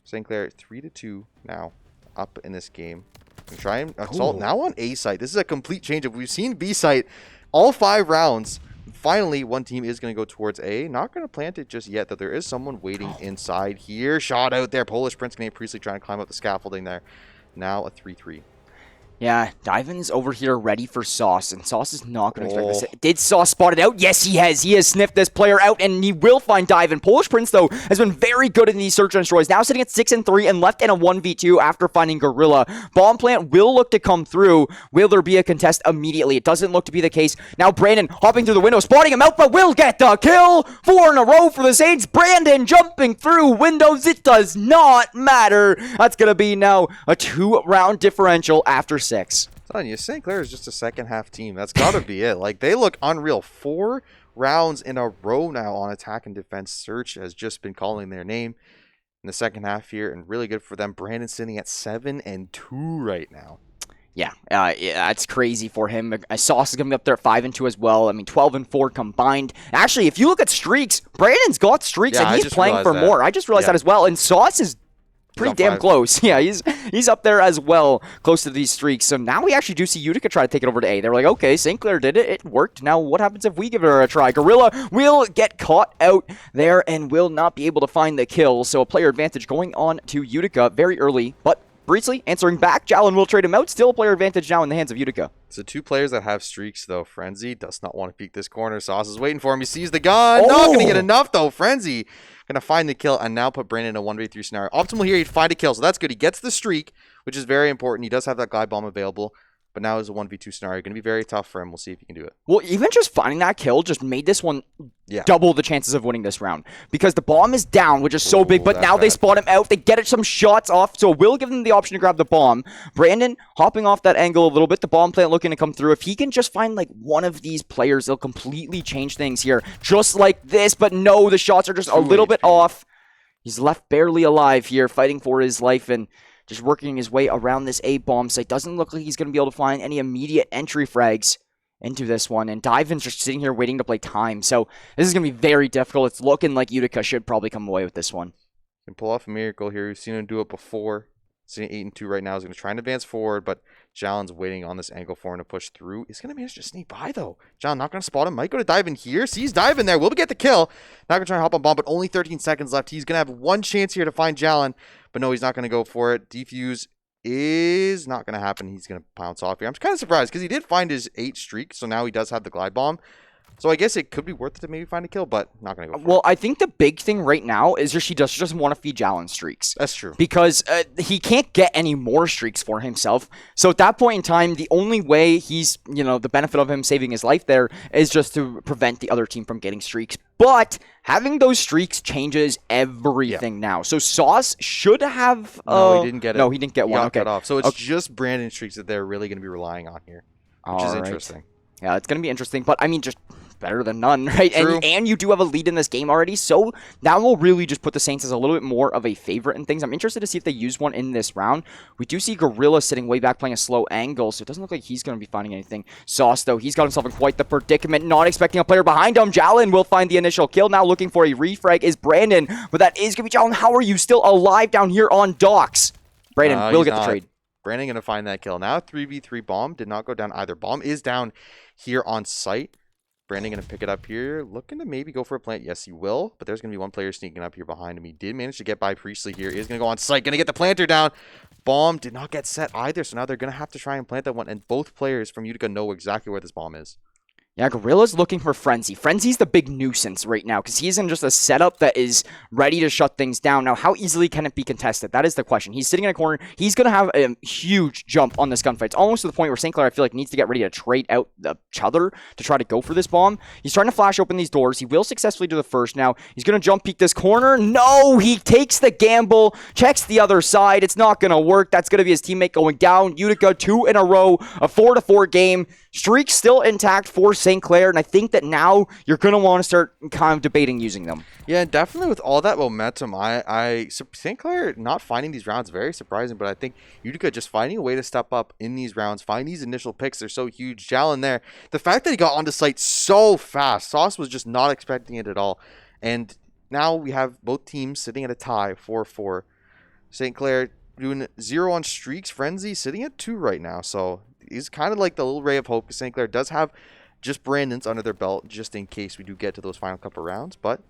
St. Clair 3-2 now up in this game. And try and assault now on A site. This is a complete change of we've seen B site all 5 rounds. Finally, one team is going to go towards A. Not going to plant it just yet, though there is someone waiting inside here. Shot out there. Polish Prince Canadian Priestley trying to climb up the scaffolding there. Now a 3-3. Yeah, Divin's over here ready for Sauce, and Sauce is not going to expect this. Did Sauce spot it out? Yes, he has. He has sniffed this player out, and he will find Divin. Polish Prince, though, has been very good in these search and destroys. Now sitting at 6-3 and left in a 1v2 after finding Gorilla. Bomb plant will look to come through. Will there be a contest immediately? It doesn't look to be the case. Now Brandon hopping through the window, spotting him out, but will get the kill. 4 in a row for the Saints. Brandon jumping through windows. It does not matter. That's going to be now a 2-round differential after 6. Telling you, St. Clair is just a second half team. That's got to be it. Like, they look unreal. 4 rounds in a row now on attack and defense. Search has just been calling their name in the second half here, and really good for them. Brandon sitting at 7-2 right now. Yeah, that's crazy for him. Sauce is going to be up there at 5-2 as well. I mean, 12-4 combined. Actually, if you look at streaks, Brandon's got streaks, and he's playing for more. I just realized that as well. And Sauce is pretty damn close. Yeah, he's up there as well, close to these streaks. So now we actually do see Utica try to take it over to A. They're like, okay, St. Clair did it. It worked. Now what happens if we give it a try? Gorilla will get caught out there and will not be able to find the kill. So a player advantage going on to Utica very early, but Priestley answering back. Jalen will trade him out. Still a player advantage now in the hands of Utica. So 2 players that have streaks, though. Frenzy does not want to peek this corner. Sauce is waiting for him. He sees the gun. Not going to get enough, though. Frenzy going to find the kill and now put Brandon in a 1v3 scenario. Optimal here, he'd find a kill, so that's good. He gets the streak, which is very important. He does have that glide bomb available, but now is a 1v2 scenario. Going to be very tough for him. We'll see if he can do it. Well, even just finding that kill just made this one double the chances of winning this round. Because the bomb is down, which is so big, but now they spot him out. They get some shots off, so we'll give them the option to grab the bomb. Brandon hopping off that angle a little bit. The bomb plant looking to come through. If he can just find like one of these players, they'll completely change things here. Just like this, but no, the shots are just a little bit off. He's left barely alive here, fighting for his life and just working his way around this A bomb site. Doesn't look like he's going to be able to find any immediate entry frags into this one. And Divin's just sitting here waiting to play time. So this is going to be very difficult. It's looking like Utica should probably come away with this one. Can pull off a miracle here. We've seen him do it before. Sitting 8-2 right now. He's going to try and advance forward, but Jalen's waiting on this angle for him to push through. He's going to manage to sneak by, though. Jalen not going to spot him. Might go to dive in here. Sees dive in there. Will get the kill. Not going to try and hop on bomb, but only 13 seconds left. He's going to have one chance here to find Jalen, but no, he's not going to go for it. Defuse is not going to happen. He's going to pounce off here. I'm kind of surprised because he did find his 8 streak, so now he does have the glide bomb. So I guess it could be worth it to maybe find a kill, but not going to go for it. I think the big thing right now is just she doesn't want to feed Jalen streaks. That's true. Because he can't get any more streaks for himself. So at that point in time, the only way he's, the benefit of him saving his life there is just to prevent the other team from getting streaks. But having those streaks changes everything now. So Sauce should have... no, he didn't get it. No, he didn't get one. Okay. Cut off. So it's just Brandon streaks that they're really going to be relying on here. which is All right. interesting. Yeah, it's going to be interesting, but I mean, just better than none, right? True. And you do have a lead in this game already, so that will really just put the Saints as a little bit more of a favorite in things. I'm interested to see if they use one in this round. We do see Gorilla sitting way back playing a slow angle, so it doesn't look like he's going to be finding anything. Sauce, though, he's got himself in quite the predicament, not expecting a player behind him. Jalen will find the initial kill. Now looking for a refrag is Brandon, but that is going to be Jalen. How are you still alive down here on docks? Brandon will get the trade. Brandon going to find that kill. Now 3v3 bomb did not go down either. Bomb is down here on site. Brandon going to pick it up here. Looking to maybe go for a plant. Yes, he will. But there's going to be one player sneaking up here behind him. He did manage to get by Priestley here. He is going to go on site. Going to get the planter down. Bomb did not get set either. So now they're going to have to try and plant that one. And both players from Utica know exactly where this bomb is. Yeah, Gorilla's looking for Frenzy. Frenzy's the big nuisance right now because he's in just a setup that is ready to shut things down. Now, how easily can it be contested? That is the question. He's sitting in a corner. He's going to have a huge jump on this gunfight. It's almost to the point where St. Clair, I feel like, needs to get ready to trade out each other to try to go for this bomb. He's trying to flash open these doors. He will successfully do the first. Now, he's going to jump peek this corner. No, he takes the gamble, checks the other side. It's not going to work. That's going to be his teammate going down. Utica 2 in a row, a 4-4 game. Streak still intact for St. Clair, and I think that now you're going to want to start kind of debating using them. Yeah, definitely with all that momentum, St. Clair not finding these rounds very surprising, but I think Utica just finding a way to step up in these rounds, find these initial picks. They're so huge. Jalen there, the fact that he got onto site so fast, Sauce was just not expecting it at all. And now we have both teams sitting at a tie, 4-4. St. Clair doing 0 on streaks. Frenzy sitting at 2 right now, so he's kind of like the little ray of hope because St. Clair does have just Brandon's under their belt just in case we do get to those final couple rounds. But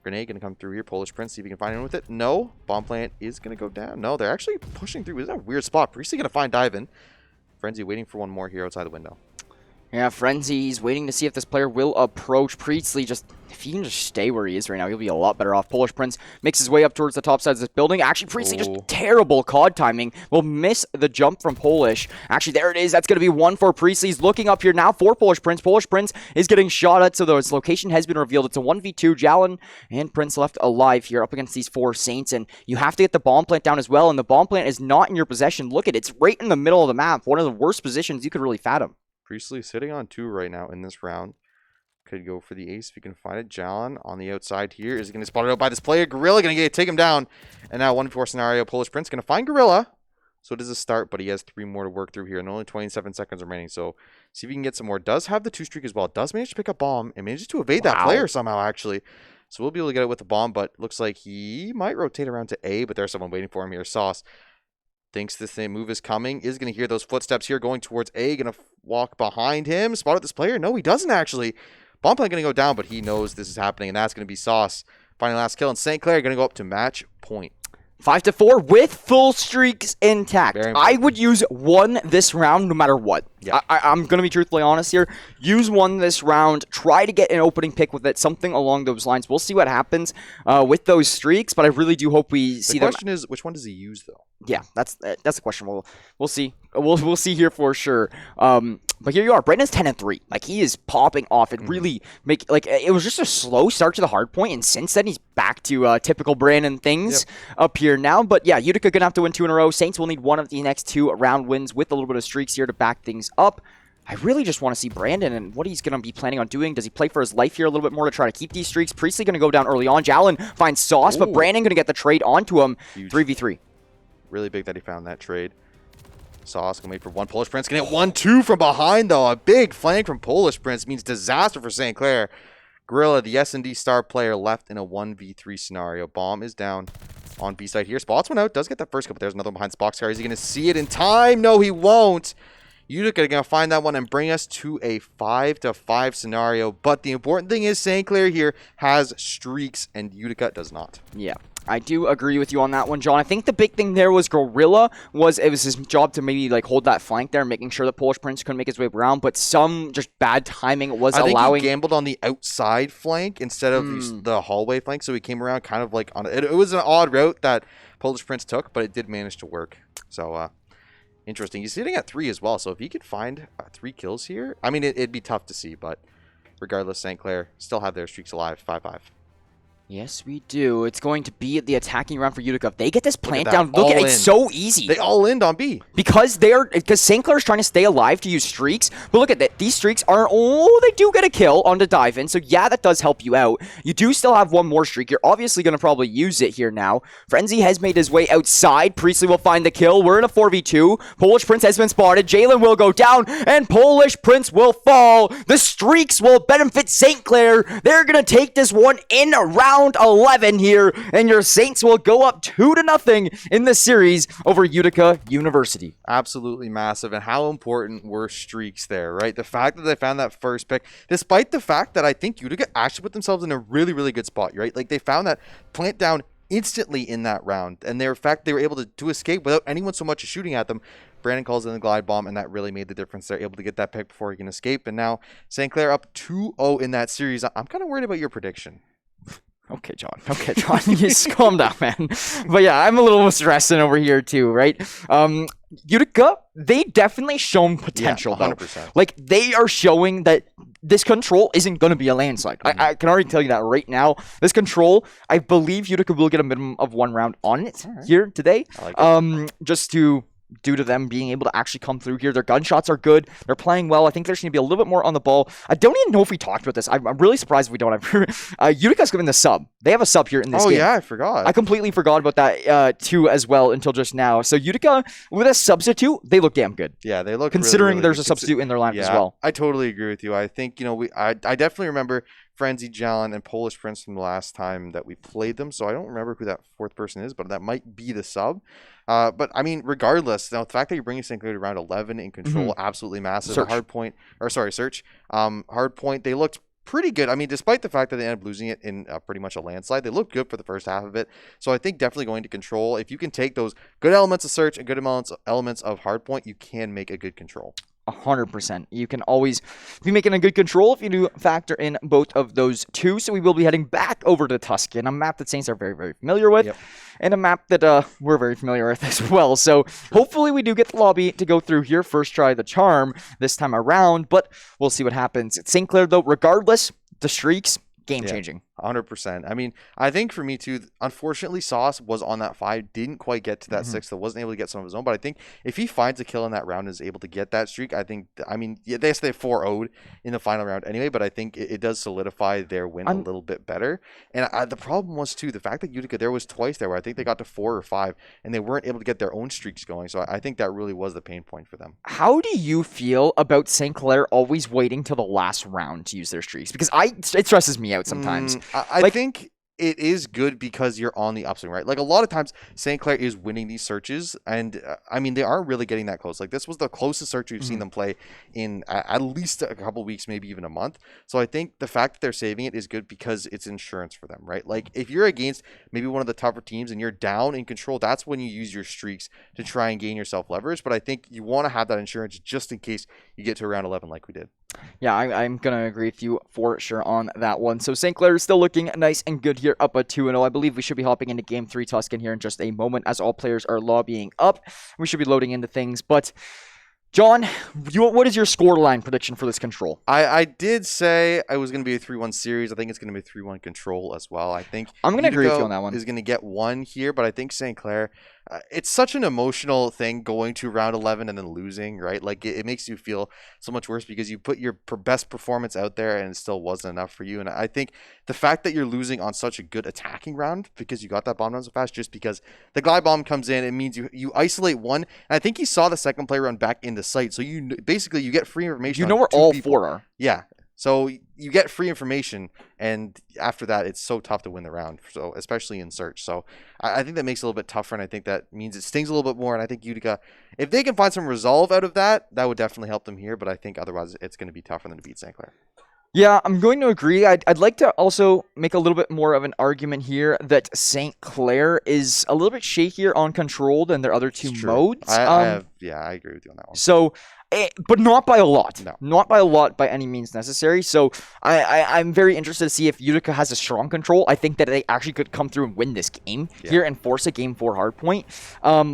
Grenade going to come through here. Polish Prince, see if he can find anyone with it. No. Bomb plant is going to go down. No, they're actually pushing through. Is that a weird spot? Priestley going to find Diven. Frenzy waiting for one more here outside the window. Yeah, Frenzy's waiting to see if this player will approach Priestley. Just if he can just stay where he is right now, he'll be a lot better off. Polish Prince makes his way up towards the top side of this building. Actually, Priestley just terrible COD timing. Will miss the jump from Polish. Actually, there it is. That's going to be one for Priestley. He's looking up here now for Polish Prince. Polish Prince is getting shot at, so his location has been revealed. It's a 1v2. Jalen and Prince left alive here up against these 4 Saints, and you have to get the bomb plant down as well, and the bomb plant is not in your possession. Look at it. It's right in the middle of the map. One of the worst positions you could really fathom. Priestley sitting on 2 right now in this round. Could go for the ace if he can find it. Jalen on the outside here. Is he going to spot it out by this player? Gorilla going to take him down. And now 1v4 scenario. Polish Prince going to find Gorilla. So it is a start, but he has 3 more to work through here. And only 27 seconds remaining. So see if he can get some more. Does have the 2 streak as well. Does manage to pick up bomb. And manages to evade that player somehow, actually. So we'll be able to get it with the bomb. But looks like he might rotate around to A. But there's someone waiting for him here. Sauce. Thinks this same move is coming. Is going to hear those footsteps here going towards A. Going to walk behind him. Spot at this player. No, he doesn't actually. Bomb plant going to go down, but he knows this is happening. And that's going to be Sauce. Finding last kill. And St. Clair going to go up to match point. 5-4 with full streaks intact. I would use one this round no matter what. Yeah. I'm going to be truthfully honest here. Use one this round. Try to get an opening pick with it. Something along those lines. We'll see what happens with those streaks, but I really do hope we see them. The question is, which one does he use, though? Yeah, that's the question. We'll see. We'll see here for sure. But here you are. Brandon's 10-3. Like, he is popping off. It really it was just a slow start to the hard point, and since then he's back to typical Brandon things up here now. But yeah, Utica gonna have to win 2 in a row. Saints will need one of the next 2 round wins with a little bit of streaks here to back things up. I really just want to see Brandon and what he's going to be planning on doing. Does he play for his life here a little bit more to try to keep these streaks? Priestley going to go down early on. Jalen finds Sauce, but Brandon going to get the trade onto him. Huge. 3v3. Really big that he found that trade. Sauce going to wait for one. Polish Prince going to hit 1-2 from behind, though. A big flank from Polish Prince means disaster for St. Clair. Gorilla, the S&D star player, left in a 1v3 scenario. Bomb is down on B side here. Spots one out. Does get that first couple. There's another one behind Spoxcar. Is he going to see it in time? No, he won't. Utica going to find that one and bring us to a 5-5 scenario. But the important thing is St. Clair here has streaks and Utica does not. Yeah, I do agree with you on that one, John. I think the big thing there was Gorilla it was his job to maybe like hold that flank there, making sure that Polish Prince couldn't make his way around. But some just bad timing was allowing. I think he gambled on the outside flank instead of the hallway flank, so he came around kind of like on it. It was an odd route that Polish Prince took, but it did manage to work. So interesting. He's sitting at 3 as well, so if he could find 3 kills here, I mean, it'd be tough to see, but regardless, St. Clair still have their streaks alive, 5-5. Yes, we do. It's going to be the attacking round for Utica. If they get this plant that. down, look at All it's in. so easy. They all in on B. Because St. Clair's trying to stay alive to use streaks. But look at that. These streaks are, they do get a kill on the dive in. So yeah, that does help you out. You do still have one more streak. You're obviously going to probably use it here now. Frenzy has made his way outside. Priestley will find the kill. We're in a 4v2. Polish Prince has been spotted. Jalen will go down and Polish Prince will fall. The streaks will benefit St. Clair. They're going to take this one in round 11 here. And your Saints will go up 2-0 in the series over Utica University. Absolutely massive. And how important were streaks there, right? The fact that they found that first pick, despite the fact that I think Utica actually put themselves in a really, really good spot, right? Like they found that plant down instantly in that round. And in fact, they were able to escape without anyone so much as shooting at them. Brandon calls in the glide bomb, and that really made the difference. They're able to get that pick before he can escape. And now St. Clair up 2-0 in that series. I'm kind of worried about your prediction. Okay, John. Just calm down, man. But yeah, I'm a little stressing over here too, right? Utica, they definitely shown potential, Yeah, though. 100%. Like, they are showing that this control isn't going to be a landslide. I can already tell you that right now. This control, I believe Utica will get a minimum of 1 round on it here today. I like Just due to them being able to actually come through here. Their gunshots are good. They're playing well. I think there's going to be a little bit more on the ball. I don't even know if we talked about this. I'm really surprised if we don't. Utica's given the sub. They have a sub here in this game. Oh, yeah, I forgot. I completely forgot about that too as well until just now. So Utica, with a substitute, they look damn good. Yeah, they look Considering really, really there's good. a substitute in their lineup as Yeah, well. I totally agree with you. I think, I definitely remember Frenzy, Jalen, and Polish Prince from the last time that we played them. So I don't remember who that fourth person is, but that might be the sub. But I mean, regardless, the fact that you're bringing St. Clair to round 11 in control, absolutely massive. Search. Search. Hard point, they looked pretty good. I mean, despite the fact that they ended up losing it in pretty much a landslide, they looked good for the first half of it. So I think definitely going to control. If you can take those good elements of search and good elements of hard point, you can make a good control. 100%. You can always be making a good control if you do factor in both of those two. So we will be heading back over to Tuscan, a map that Saints are very, very familiar with, and a map that we're very familiar with as well. So hopefully we do get the lobby to go through here. First try the charm this time around, but we'll see what happens. At St. Clair, though, regardless, the streaks, game-changing. 100%. I mean, I think for me too, unfortunately, Sauce was on that 5, didn't quite get to that 6, so wasn't able to get some of his own. But I think if he finds a kill in that round and is able to get that streak, they say 4-0'd in the final round anyway, but I think it does solidify their win a little bit better. And the problem was too, the fact that Utica, there was twice there where I think they got to 4 or 5, and they weren't able to get their own streaks going. So I think that really was the pain point for them. How do you feel about St. Clair always waiting till the last round to use their streaks? Because it stresses me out sometimes. I think it is good because you're on the upswing, right? Like a lot of times St. Clair is winning these searches, and they aren't really getting that close. Like this was the closest search we've seen them play in at least a couple weeks, maybe even a month. So I think the fact that they're saving it is good because it's insurance for them, right? Like if you're against maybe one of the tougher teams and you're down in control, that's when you use your streaks to try and gain yourself leverage. But I think you want to have that insurance just in case you get to around 11 like we did. Yeah, I'm going to agree with you for sure on that one. So St. Clair is still looking nice and good here, up at 2-0. I believe we should be hopping into Game 3 Tuscan here in just a moment as all players are lobbying up. We should be loading into things. But, John, what is your scoreline prediction for this control? I did say I was going to be a 3-1 series. I think it's going to be a 3-1 control as well. I think I'm going to agree with you on that one. Is going to get 1 here, but I think St. Clair, it's such an emotional thing going to round 11 and then losing, right? Like it makes you feel so much worse because you put your best performance out there and it still wasn't enough for you. And I think the fact that you're losing on such a good attacking round because you got that bomb down so fast, just because the glide bomb comes in, it means you isolate one. And I think he saw the second player run back into sight. So you get free information. You know where all 4 are. Yeah. So you get free information, and after that, it's so tough to win the round. So especially in search. So I think that makes it a little bit tougher, and I think that means it stings a little bit more. And I think Utica, if they can find some resolve out of that, that would definitely help them here. But I think otherwise, it's going to be tough for them to beat St. Clair. Yeah, I'm going to agree. I'd like to also make a little bit more of an argument here that St. Clair is a little bit shakier on control than their other 2 modes. I agree with you on that one. So, but not by a lot. No. Not by a lot by any means necessary. So I'm very interested to see if Utica has a strong control. I think that they actually could come through and win this game here and force a game 4 hardpoint.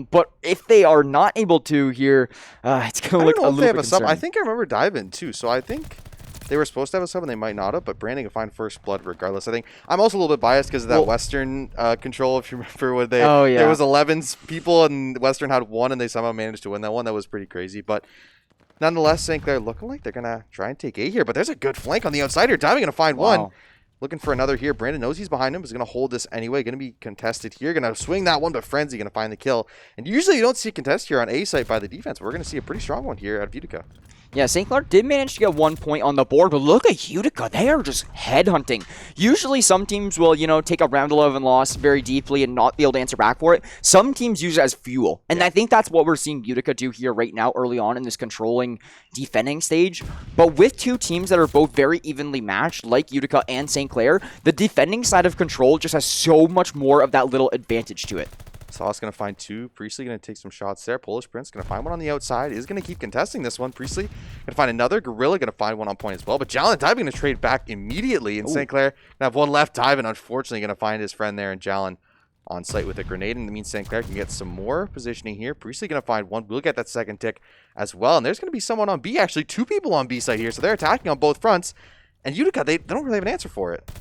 But if they are not able to here, it's going to look a little bit concerning. I think I remember Dive In too. So I think they were supposed to have a sub and they might not have, but Brandon can find first blood regardless. I think I'm also a little bit biased because of that Western control. If you remember when they there was 11 people and Western had 1 and they somehow managed to win that one. That was pretty crazy, but nonetheless, St. Clair looking like they're gonna try and take A here, but there's a good flank on the outside here. Diving gonna find one. Looking for another here. Brandon knows he's behind him. Is going to hold this anyway. Going to be contested here. Going to swing that one, but Frenzy going to find the kill. And usually you don't see a contest here on A site by the defense. But we're going to see a pretty strong one here out of Utica. Yeah, St. Clair did manage to get 1 point on the board, but look at Utica. They are just headhunting. Usually some teams will, take a round 11 loss very deeply and not be able to answer back for it. Some teams use it as fuel. And I think that's what we're seeing Utica do here right now early on in this controlling, defending stage. But with two teams that are both very evenly matched, like Utica and St. Clair, the defending side of Control just has so much more of that little advantage to it. Sauce going to find 2. Priestley going to take some shots there. Polish Prince going to find one on the outside. Is going to keep contesting this one. Priestley going to find another. Gorilla going to find one on point as well. But Jalen Diving going to trade back immediately. And St. Clair going to have one left. Diving, unfortunately, going to find his friend there. And Jalen on site with a grenade. And that means St. Clair can get some more positioning here. Priestley going to find one. We'll get that second tick as well. And there's going to be someone on B. Actually, 2 people on B side here. So they're attacking on both fronts. And Utica, they don't really have an answer for it.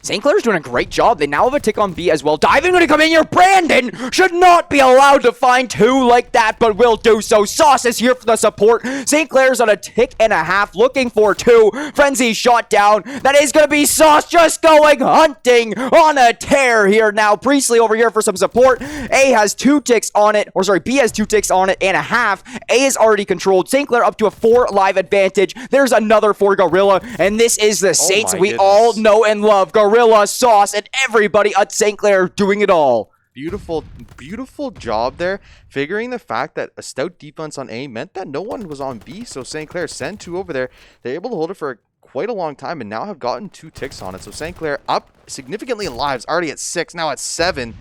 St. Clair's doing a great job. They now have a tick on B as well. Diving going to come in here. Brandon should not be allowed to find 2 like that, but will do so. Sauce is here for the support. St. Clair's on a tick and a half, looking for 2. Frenzy shot down. That is going to be Sauce just going hunting on a tear here now. Priestley over here for some support. A has 2 ticks on it, or sorry, B has 2 ticks on it and a half. A is already controlled. St. Clair up to a 4 live advantage. There's another for Gorilla, and this is the Saints we all know and love. Gorilla, Sauce, and everybody at St. Clair doing it all. Beautiful, beautiful job there. Figuring the fact that a stout defense on A meant that no one was on B, so St. Clair sent 2 over there. They're able to hold it for quite a long time and now have gotten 2 ticks on it. So St. Clair up significantly in lives, already at 6, now at 7.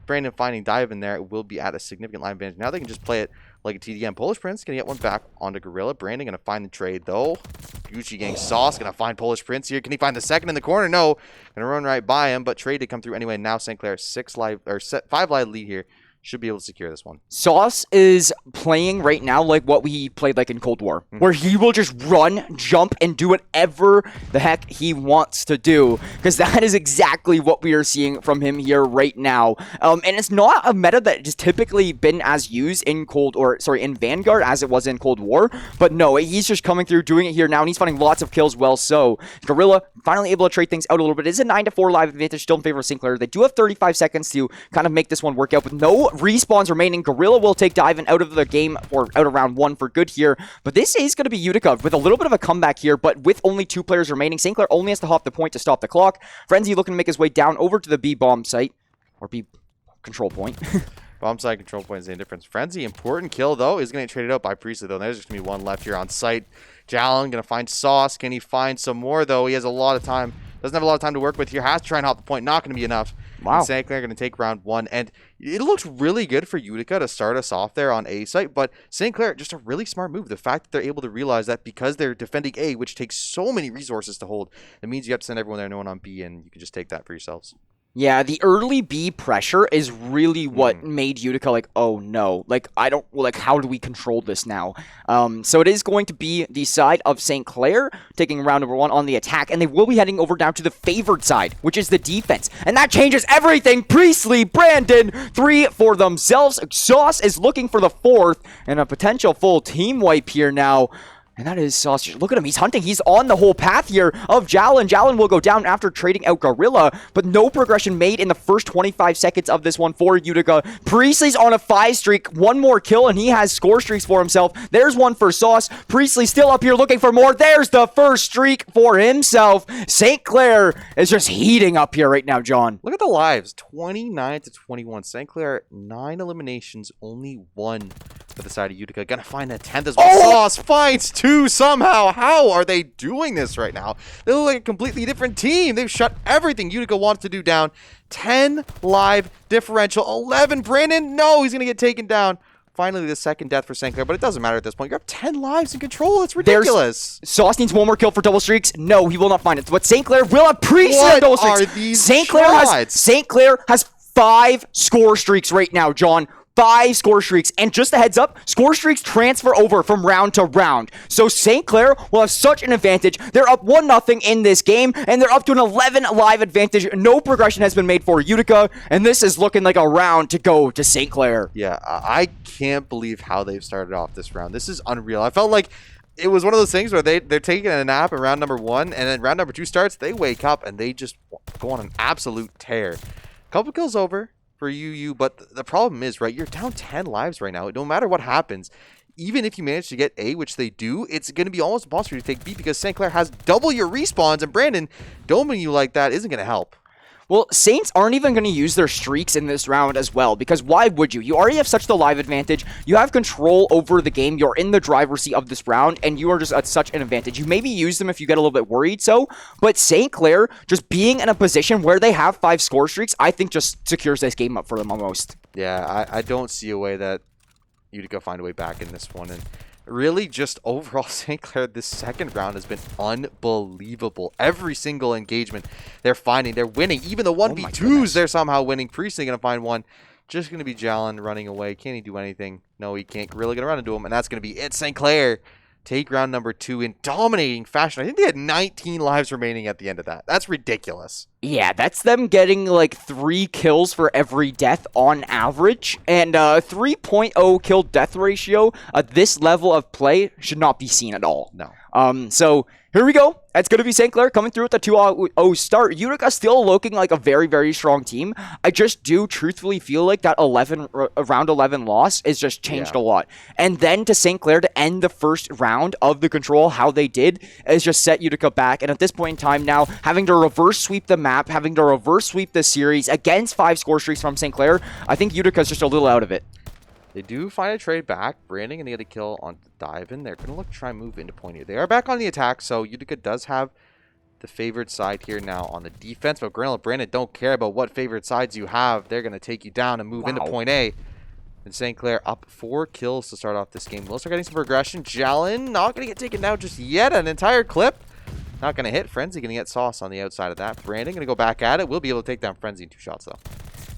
Brandon finding Dive in there. It will be at a significant line advantage. Now they can just play it like a TDM. Polish Prince going to get one back onto Gorilla. Brandon going to find the trade, though. Gucci Gang Sauce going to find Polish Prince here. Can he find the second in the corner? No. Going to run right by him, but trade to come through anyway. Now St. Clair 5 live lead here. Should be able to secure this one. Sauce is playing right now like what we played like in Cold War, where he will just run, jump, and do whatever the heck he wants to do, because that is exactly what we are seeing from him here right now. And it's not a meta that has typically been as used in in Vanguard as it was in Cold War, but no, he's just coming through, doing it here now, and he's finding lots of kills well. So Gorilla finally able to trade things out a little bit. It is a 9-4 live advantage still in favor of St. Clair. They do have 35 seconds to kind of make this one work out with no respawns remaining. Gorilla will take Divin out of the game, or out of round 1 for good here. But this is going to be Utica with a little bit of a comeback here, but with only 2 players remaining. St. Clair only has to hop the point to stop the clock. Frenzy looking to make his way down over to the B bomb site, or B control point. Bomb side control point is the difference. Frenzy, important kill, though, is going to get traded out by Priestley, though. There's just going to be one left here on site. Jalen going to find Sauce. Can he find some more, though? He has a lot of time. Doesn't have a lot of time to work with here. Has to try and hop the point. Not going to be enough. Wow. St. Clair going to take round 1. And it looks really good for Utica to start us off there on A site. But St. Clair, just a really smart move. The fact that they're able to realize that because they're defending A, which takes so many resources to hold, it means you have to send everyone there, no one on B, and you can just take that for yourselves. Yeah, the early B pressure is really what made Utica like, oh no, like how do we control this now? So it is going to be the side of St. Clair taking round number 1 on the attack, and they will be heading over down to the favored side, which is the defense. And that changes everything. Priestley, Brandon, 3 for themselves. Sauce is looking for the 4th, and a potential full team wipe here now. And that is Sauce. Look at him. He's hunting. He's on the whole path here of Jalen. Jalen will go down after trading out Gorilla, but no progression made in the first 25 seconds of this one for Utica. Priestley's on a 5 streak. 1 more kill, and he has score streaks for himself. There's one for Sauce. Priestley still up here looking for more. There's the first streak for himself. St. Clair is just heating up here right now, John. Look at the lives. 29 to 21. St. Clair, 9 eliminations, only 1 for the side of Utica. Gonna find a 10th as well. Oh! Sauce finds 2 somehow. How are they doing this right now? They look like a completely different team. They've shut everything Utica wants to do down. 10 live differential. 11 Brandon. No, he's gonna get taken down. Finally, the second death for St. Clair, but it doesn't matter at this point. You have 10 lives in control. It's ridiculous. Sauce needs 1 more kill for double streaks. No, he will not find it. But St. Clair will have Priestley double streaks. What are these St. Clair has 5 score streaks right now, John. 5 score streaks. And just a heads up, score streaks transfer over from round to round. So St. Clair will have such an advantage. They're up 1-0 in this game, and they're up to an 11 live advantage. No progression has been made for Utica, and this is looking like a round to go to St. Clair. Yeah, I can't believe how they've started off this round. This is unreal. I felt like it was one of those things where they're taking a nap in round number 1, and then round number 2 starts, they wake up, and they just go on an absolute tear. Couple kills over for UU, but the problem is, right, you're down 10 lives right now. No matter what happens, even if you manage to get A, which they do, it's going to be almost impossible to take B because St. Clair has double your respawns, and Brandon, doming you like that isn't going to help. Well, Saints aren't even going to use their streaks in this round as well, because why would you? You already have such the live advantage. You have control over the game. You're in the driver's seat of this round, and you are just at such an advantage. You maybe use them if you get a little bit worried, but St. Clair just being in a position where they have 5 score streaks, I think just secures this game up for them almost. Yeah, I don't see a way that Utica find a way back in this one, and really just overall St. Clair this second round has been unbelievable. Every single engagement they're finding, they're winning. Even the 1v2s they're somehow winning. Priestley gonna find one. Just gonna be Jalen running away. Can he do anything? No, he can't. Really gonna run into him, and that's gonna be it. St. Clair take round number 2 in dominating fashion. I think they had 19 lives remaining at the end of that. That's ridiculous. Yeah, that's them getting like 3 kills for every death on average, and 3.0 kill death ratio at this level of play should not be seen at all. No. So here we go. It's going to be St. Clair coming through with the 2-0 start. Utica still looking like a very, very strong team. I just do truthfully feel like that round 11 loss is just changed a lot. And then to St. Clair to end the first round of the control, how they did, is just set Utica back. And at this point in time now, having to reverse sweep the map, having to reverse sweep the series against 5 score streaks from St. Clair, I think Utica's just a little out of it. They do find a trade back. Branding and they get a kill on the dive in. They're going to look to try and move into point here. They are back on the attack, so Utica does have the favored side here now on the defense. But Gorilla and Brandon don't care about what favored sides you have. They're going to take you down and move into point A. And St. Clair up 4 kills to start off this game. We'll start getting some progression. Jalen not going to get taken down just yet. An entire clip. Not going to hit. Frenzy going to get sauce on the outside of that. Brandon going to go back at it. We'll be able to take down Frenzy in 2 shots, though.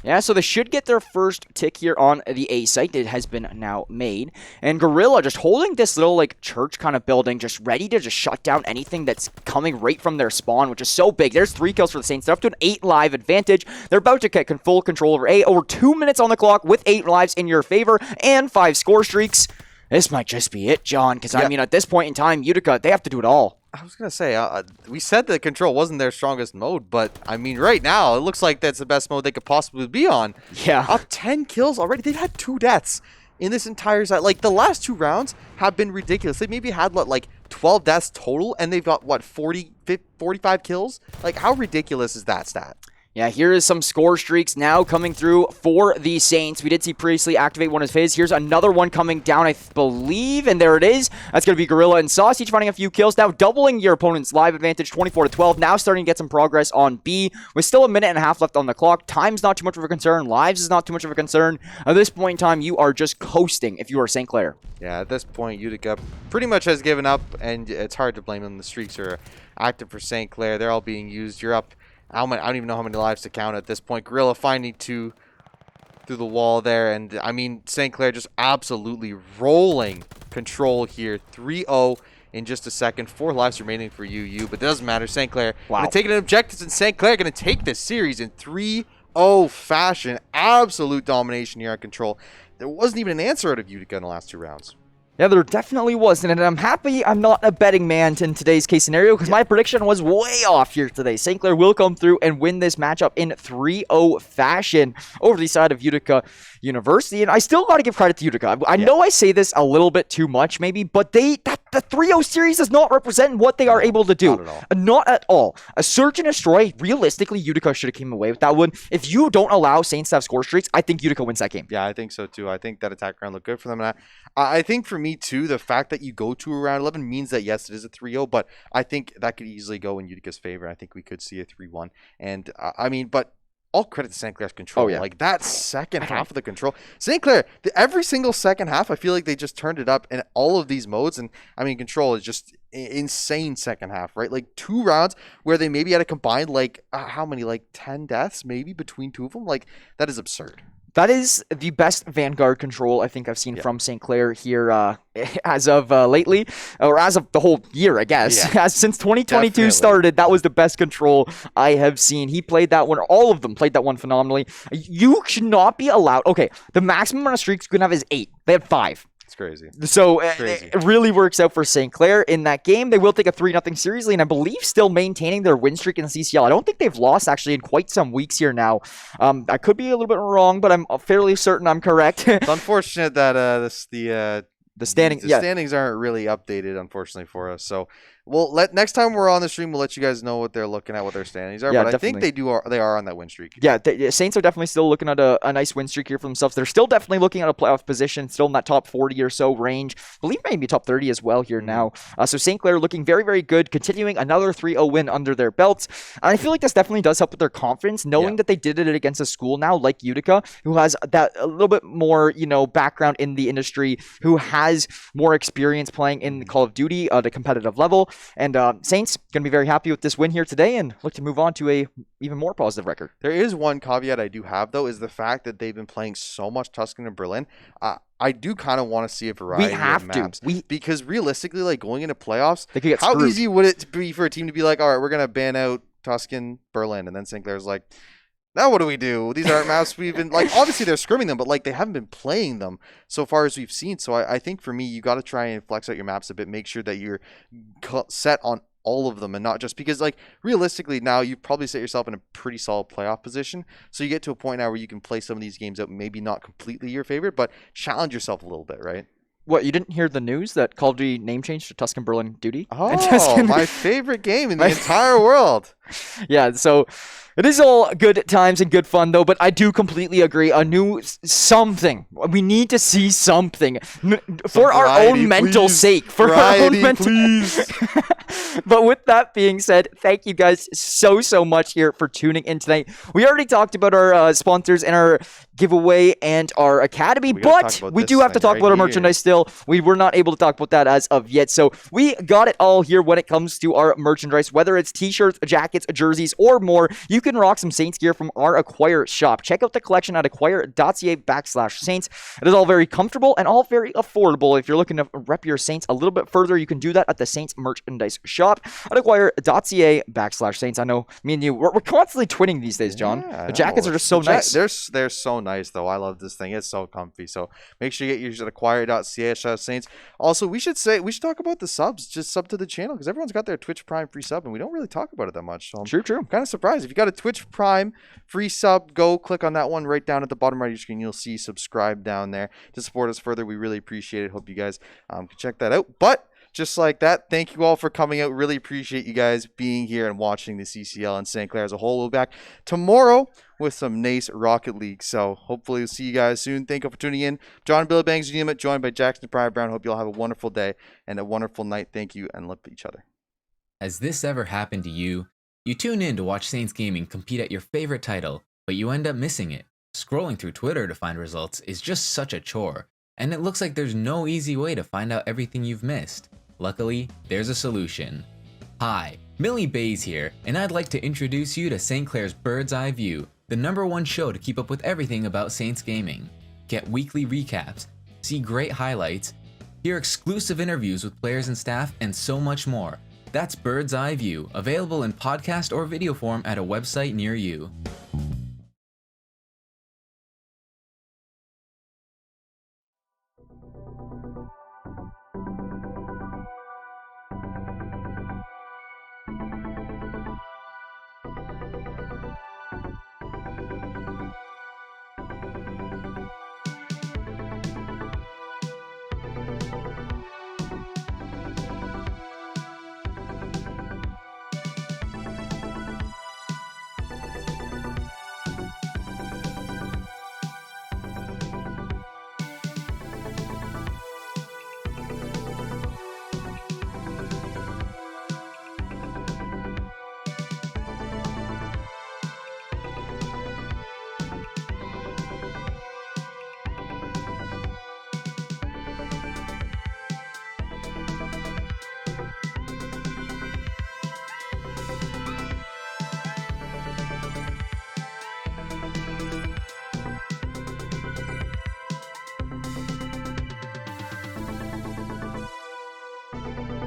Yeah, so they should get their first tick here on the A site. It has been now made. And Gorilla just holding this little, like, church kind of building, just ready to just shut down anything that's coming right from their spawn, which is so big. There's 3 kills for the Saints. They're up to an 8 live advantage. They're about to get full control over A. Over 2 minutes on the clock with 8 lives in your favor and 5 score streaks. This might just be it, John, because, I mean, at this point in time, Utica, they have to do it all. I was going to say, we said that control wasn't their strongest mode, but, I mean, right now, it looks like that's the best mode they could possibly be on. Yeah. Up 10 kills already. They've had 2 deaths in this entire side. Like, the last 2 rounds have been ridiculous. They maybe had, like, 12 deaths total, and they've got, what, 45 kills? Like, how ridiculous is that stat? Yeah, here is some score streaks now coming through for the Saints. We did see Priestley activate one of his. Here's another one coming down, I believe, and there it is. That's going to be Gorilla and Sauce, each finding a few kills. Now doubling your opponent's live advantage, 24-12. Now starting to get some progress on B, with still a minute and a half left on the clock. Time's not too much of a concern. Lives is not too much of a concern. At this point in time, you are just coasting if you are St. Clair. Yeah, at this point, Utica pretty much has given up, and it's hard to blame them. The streaks are active for St. Clair. They're all being used. You're up. I don't even know how many lives to count at this point. Gorilla finding 2 through the wall there. And, I mean, St. Clair just absolutely rolling control here. 3-0 in just a second. 4 lives remaining for UU, but it doesn't matter. St. Clair going to take an objectives, and St. Clair going to take this series in 3-0 fashion. Absolute domination here on control. There wasn't even an answer out of Utica in the last 2 rounds. Yeah, there definitely was, and I'm happy I'm not a betting man in today's case scenario because my prediction was way off here today. St. Clair will come through and win this matchup in 3-0 fashion over the side of Utica University, and I still got to give credit to Utica. I know I say this a little bit too much, maybe, but the 3-0 series does not represent what they are able to do. Not at all. Not at all. A Search and Destroy, realistically, Utica should have came away with that one. If you don't allow Saints to have score streaks, I think Utica wins that game. Yeah, I think so too. I think that attack round looked good for them. And I think for me too, the fact that you go to around 11 means that yes, it is a 3-0, but I think that could easily go in Utica's favor. I think we could see a 3-1. And I mean, but all credit to St. Clair's control. Oh, yeah. Like that second half of the control. St. Clair, every single second half, I feel like they just turned it up in all of these modes. And I mean, control is just insane second half, right? Like 2 rounds where they maybe had a combined, like, how many, like 10 deaths maybe between 2 of them? Like, that is absurd. That is the best Vanguard control I think I've seen from St. Clair here as of lately, or as of the whole year, I guess. Yeah. As since 2022 Definitely. started, that was the best control I have seen. He played that one, all of them played that one phenomenally. You should not be allowed. Okay, the maximum amount of streaks you can have is 8. They had 5. It's crazy. So Crazy. it really works out for St. Clair in that game. They will take a 3-0 seriously, and I believe still maintaining their win streak in the CCL. I don't think they've lost actually in quite some weeks here now. I could be a little bit wrong, but I'm fairly certain I'm correct. It's unfortunate that the standings aren't really updated, unfortunately for us. So next time we're on the stream, we'll let you guys know what they're looking at, what their standings are. Yeah, but definitely. I think they are on that win streak. Yeah, Saints are definitely still looking at a nice win streak here for themselves. They're still definitely looking at a playoff position, still in that top 40 or so range. I believe maybe top 30 as well here now. So St. Clair looking very, very good, continuing another 3-0 win under their belts. And I feel like this definitely does help with their confidence, knowing that they did it against a school now like Utica, who has that a little bit more, background in the industry, who has more experience playing in the Call of Duty at a competitive level. And Saints going to be very happy with this win here today and look to move on to a even more positive record. There is one caveat I do have, though, is the fact that they've been playing so much Tuscan and Berlin. I do kind of want to see a variety of maps. Because realistically, like going into playoffs, they could get how screwed. easy would it be for a team to be like, all right, we're going to ban out Tuscan, Berlin, and then St. Clair's like, now what do we do? These aren't maps we've been like. Obviously, they're scrimming them, but like they haven't been playing them so far as we've seen. So I think for me, you got to try and flex out your maps a bit. Make sure that you're set on all of them and not just because like realistically now you've probably set yourself in a pretty solid playoff position. So you get to a point now where you can play some of these games out, maybe not completely your favorite, but challenge yourself a little bit, right? What, you didn't hear the news that Call of Duty name changed to Tuscan Berlin Duty? Oh, my favorite game in the entire world. Yeah, so it is all good times and good fun, though, but I do completely agree. A new something. We need to see something for our own mental sake. For our own mental But with that being said, thank you guys so much here for tuning in tonight. We already talked about our sponsors and our giveaway and our academy, but we do have to talk about our merchandise still. We were not able to talk about that as of yet, so we got it all here when it comes to our merchandise, whether it's t-shirts, jackets, jerseys, or more. You can rock some Saints gear from our Acquire shop. Check out the collection at acquire.ca/Saints. It is all very comfortable and all very affordable. If you're looking to rep your Saints a little bit further, you can do that at the Saints merchandise shop at acquire.ca/Saints. I know me and you, we're constantly twinning these days, John. Yeah, the jackets are just so nice. They're so nice, though. I love this thing. It's so comfy. So make sure you get yours at acquire.ca/Saints. Also, we should talk about the subs. Just sub to the channel because everyone's got their Twitch Prime free sub, and we don't really talk about it that much. So True. I'm kind of surprised. If you got a Twitch Prime free sub, go click on that one right down at the bottom right of your screen. You'll see subscribe down there to support us further. We really appreciate it. Hope you guys can check that out. But just like that, thank you all for coming out. Really appreciate you guys being here and watching the CCL and St. Clair as a whole. We'll be back tomorrow with some nice Rocket League. So hopefully we'll see you guys soon. Thank you for tuning in. John Billy Bangs, joined by Jackson Pryor Brown. Hope you all have a wonderful day and a wonderful night. Thank you and love each other. Has this ever happened to you? You tune in to watch Saints Gaming compete at your favorite title, but you end up missing it. Scrolling through Twitter to find results is just such a chore, and it looks like there's no easy way to find out everything you've missed. Luckily, there's a solution. Hi, Millie Bays here, and I'd like to introduce you to St. Clair's Bird's Eye View, the #1 show to keep up with everything about Saints Gaming. Get weekly recaps, see great highlights, hear exclusive interviews with players and staff, and so much more. That's Bird's Eye View, available in podcast or video form at a website near you. you.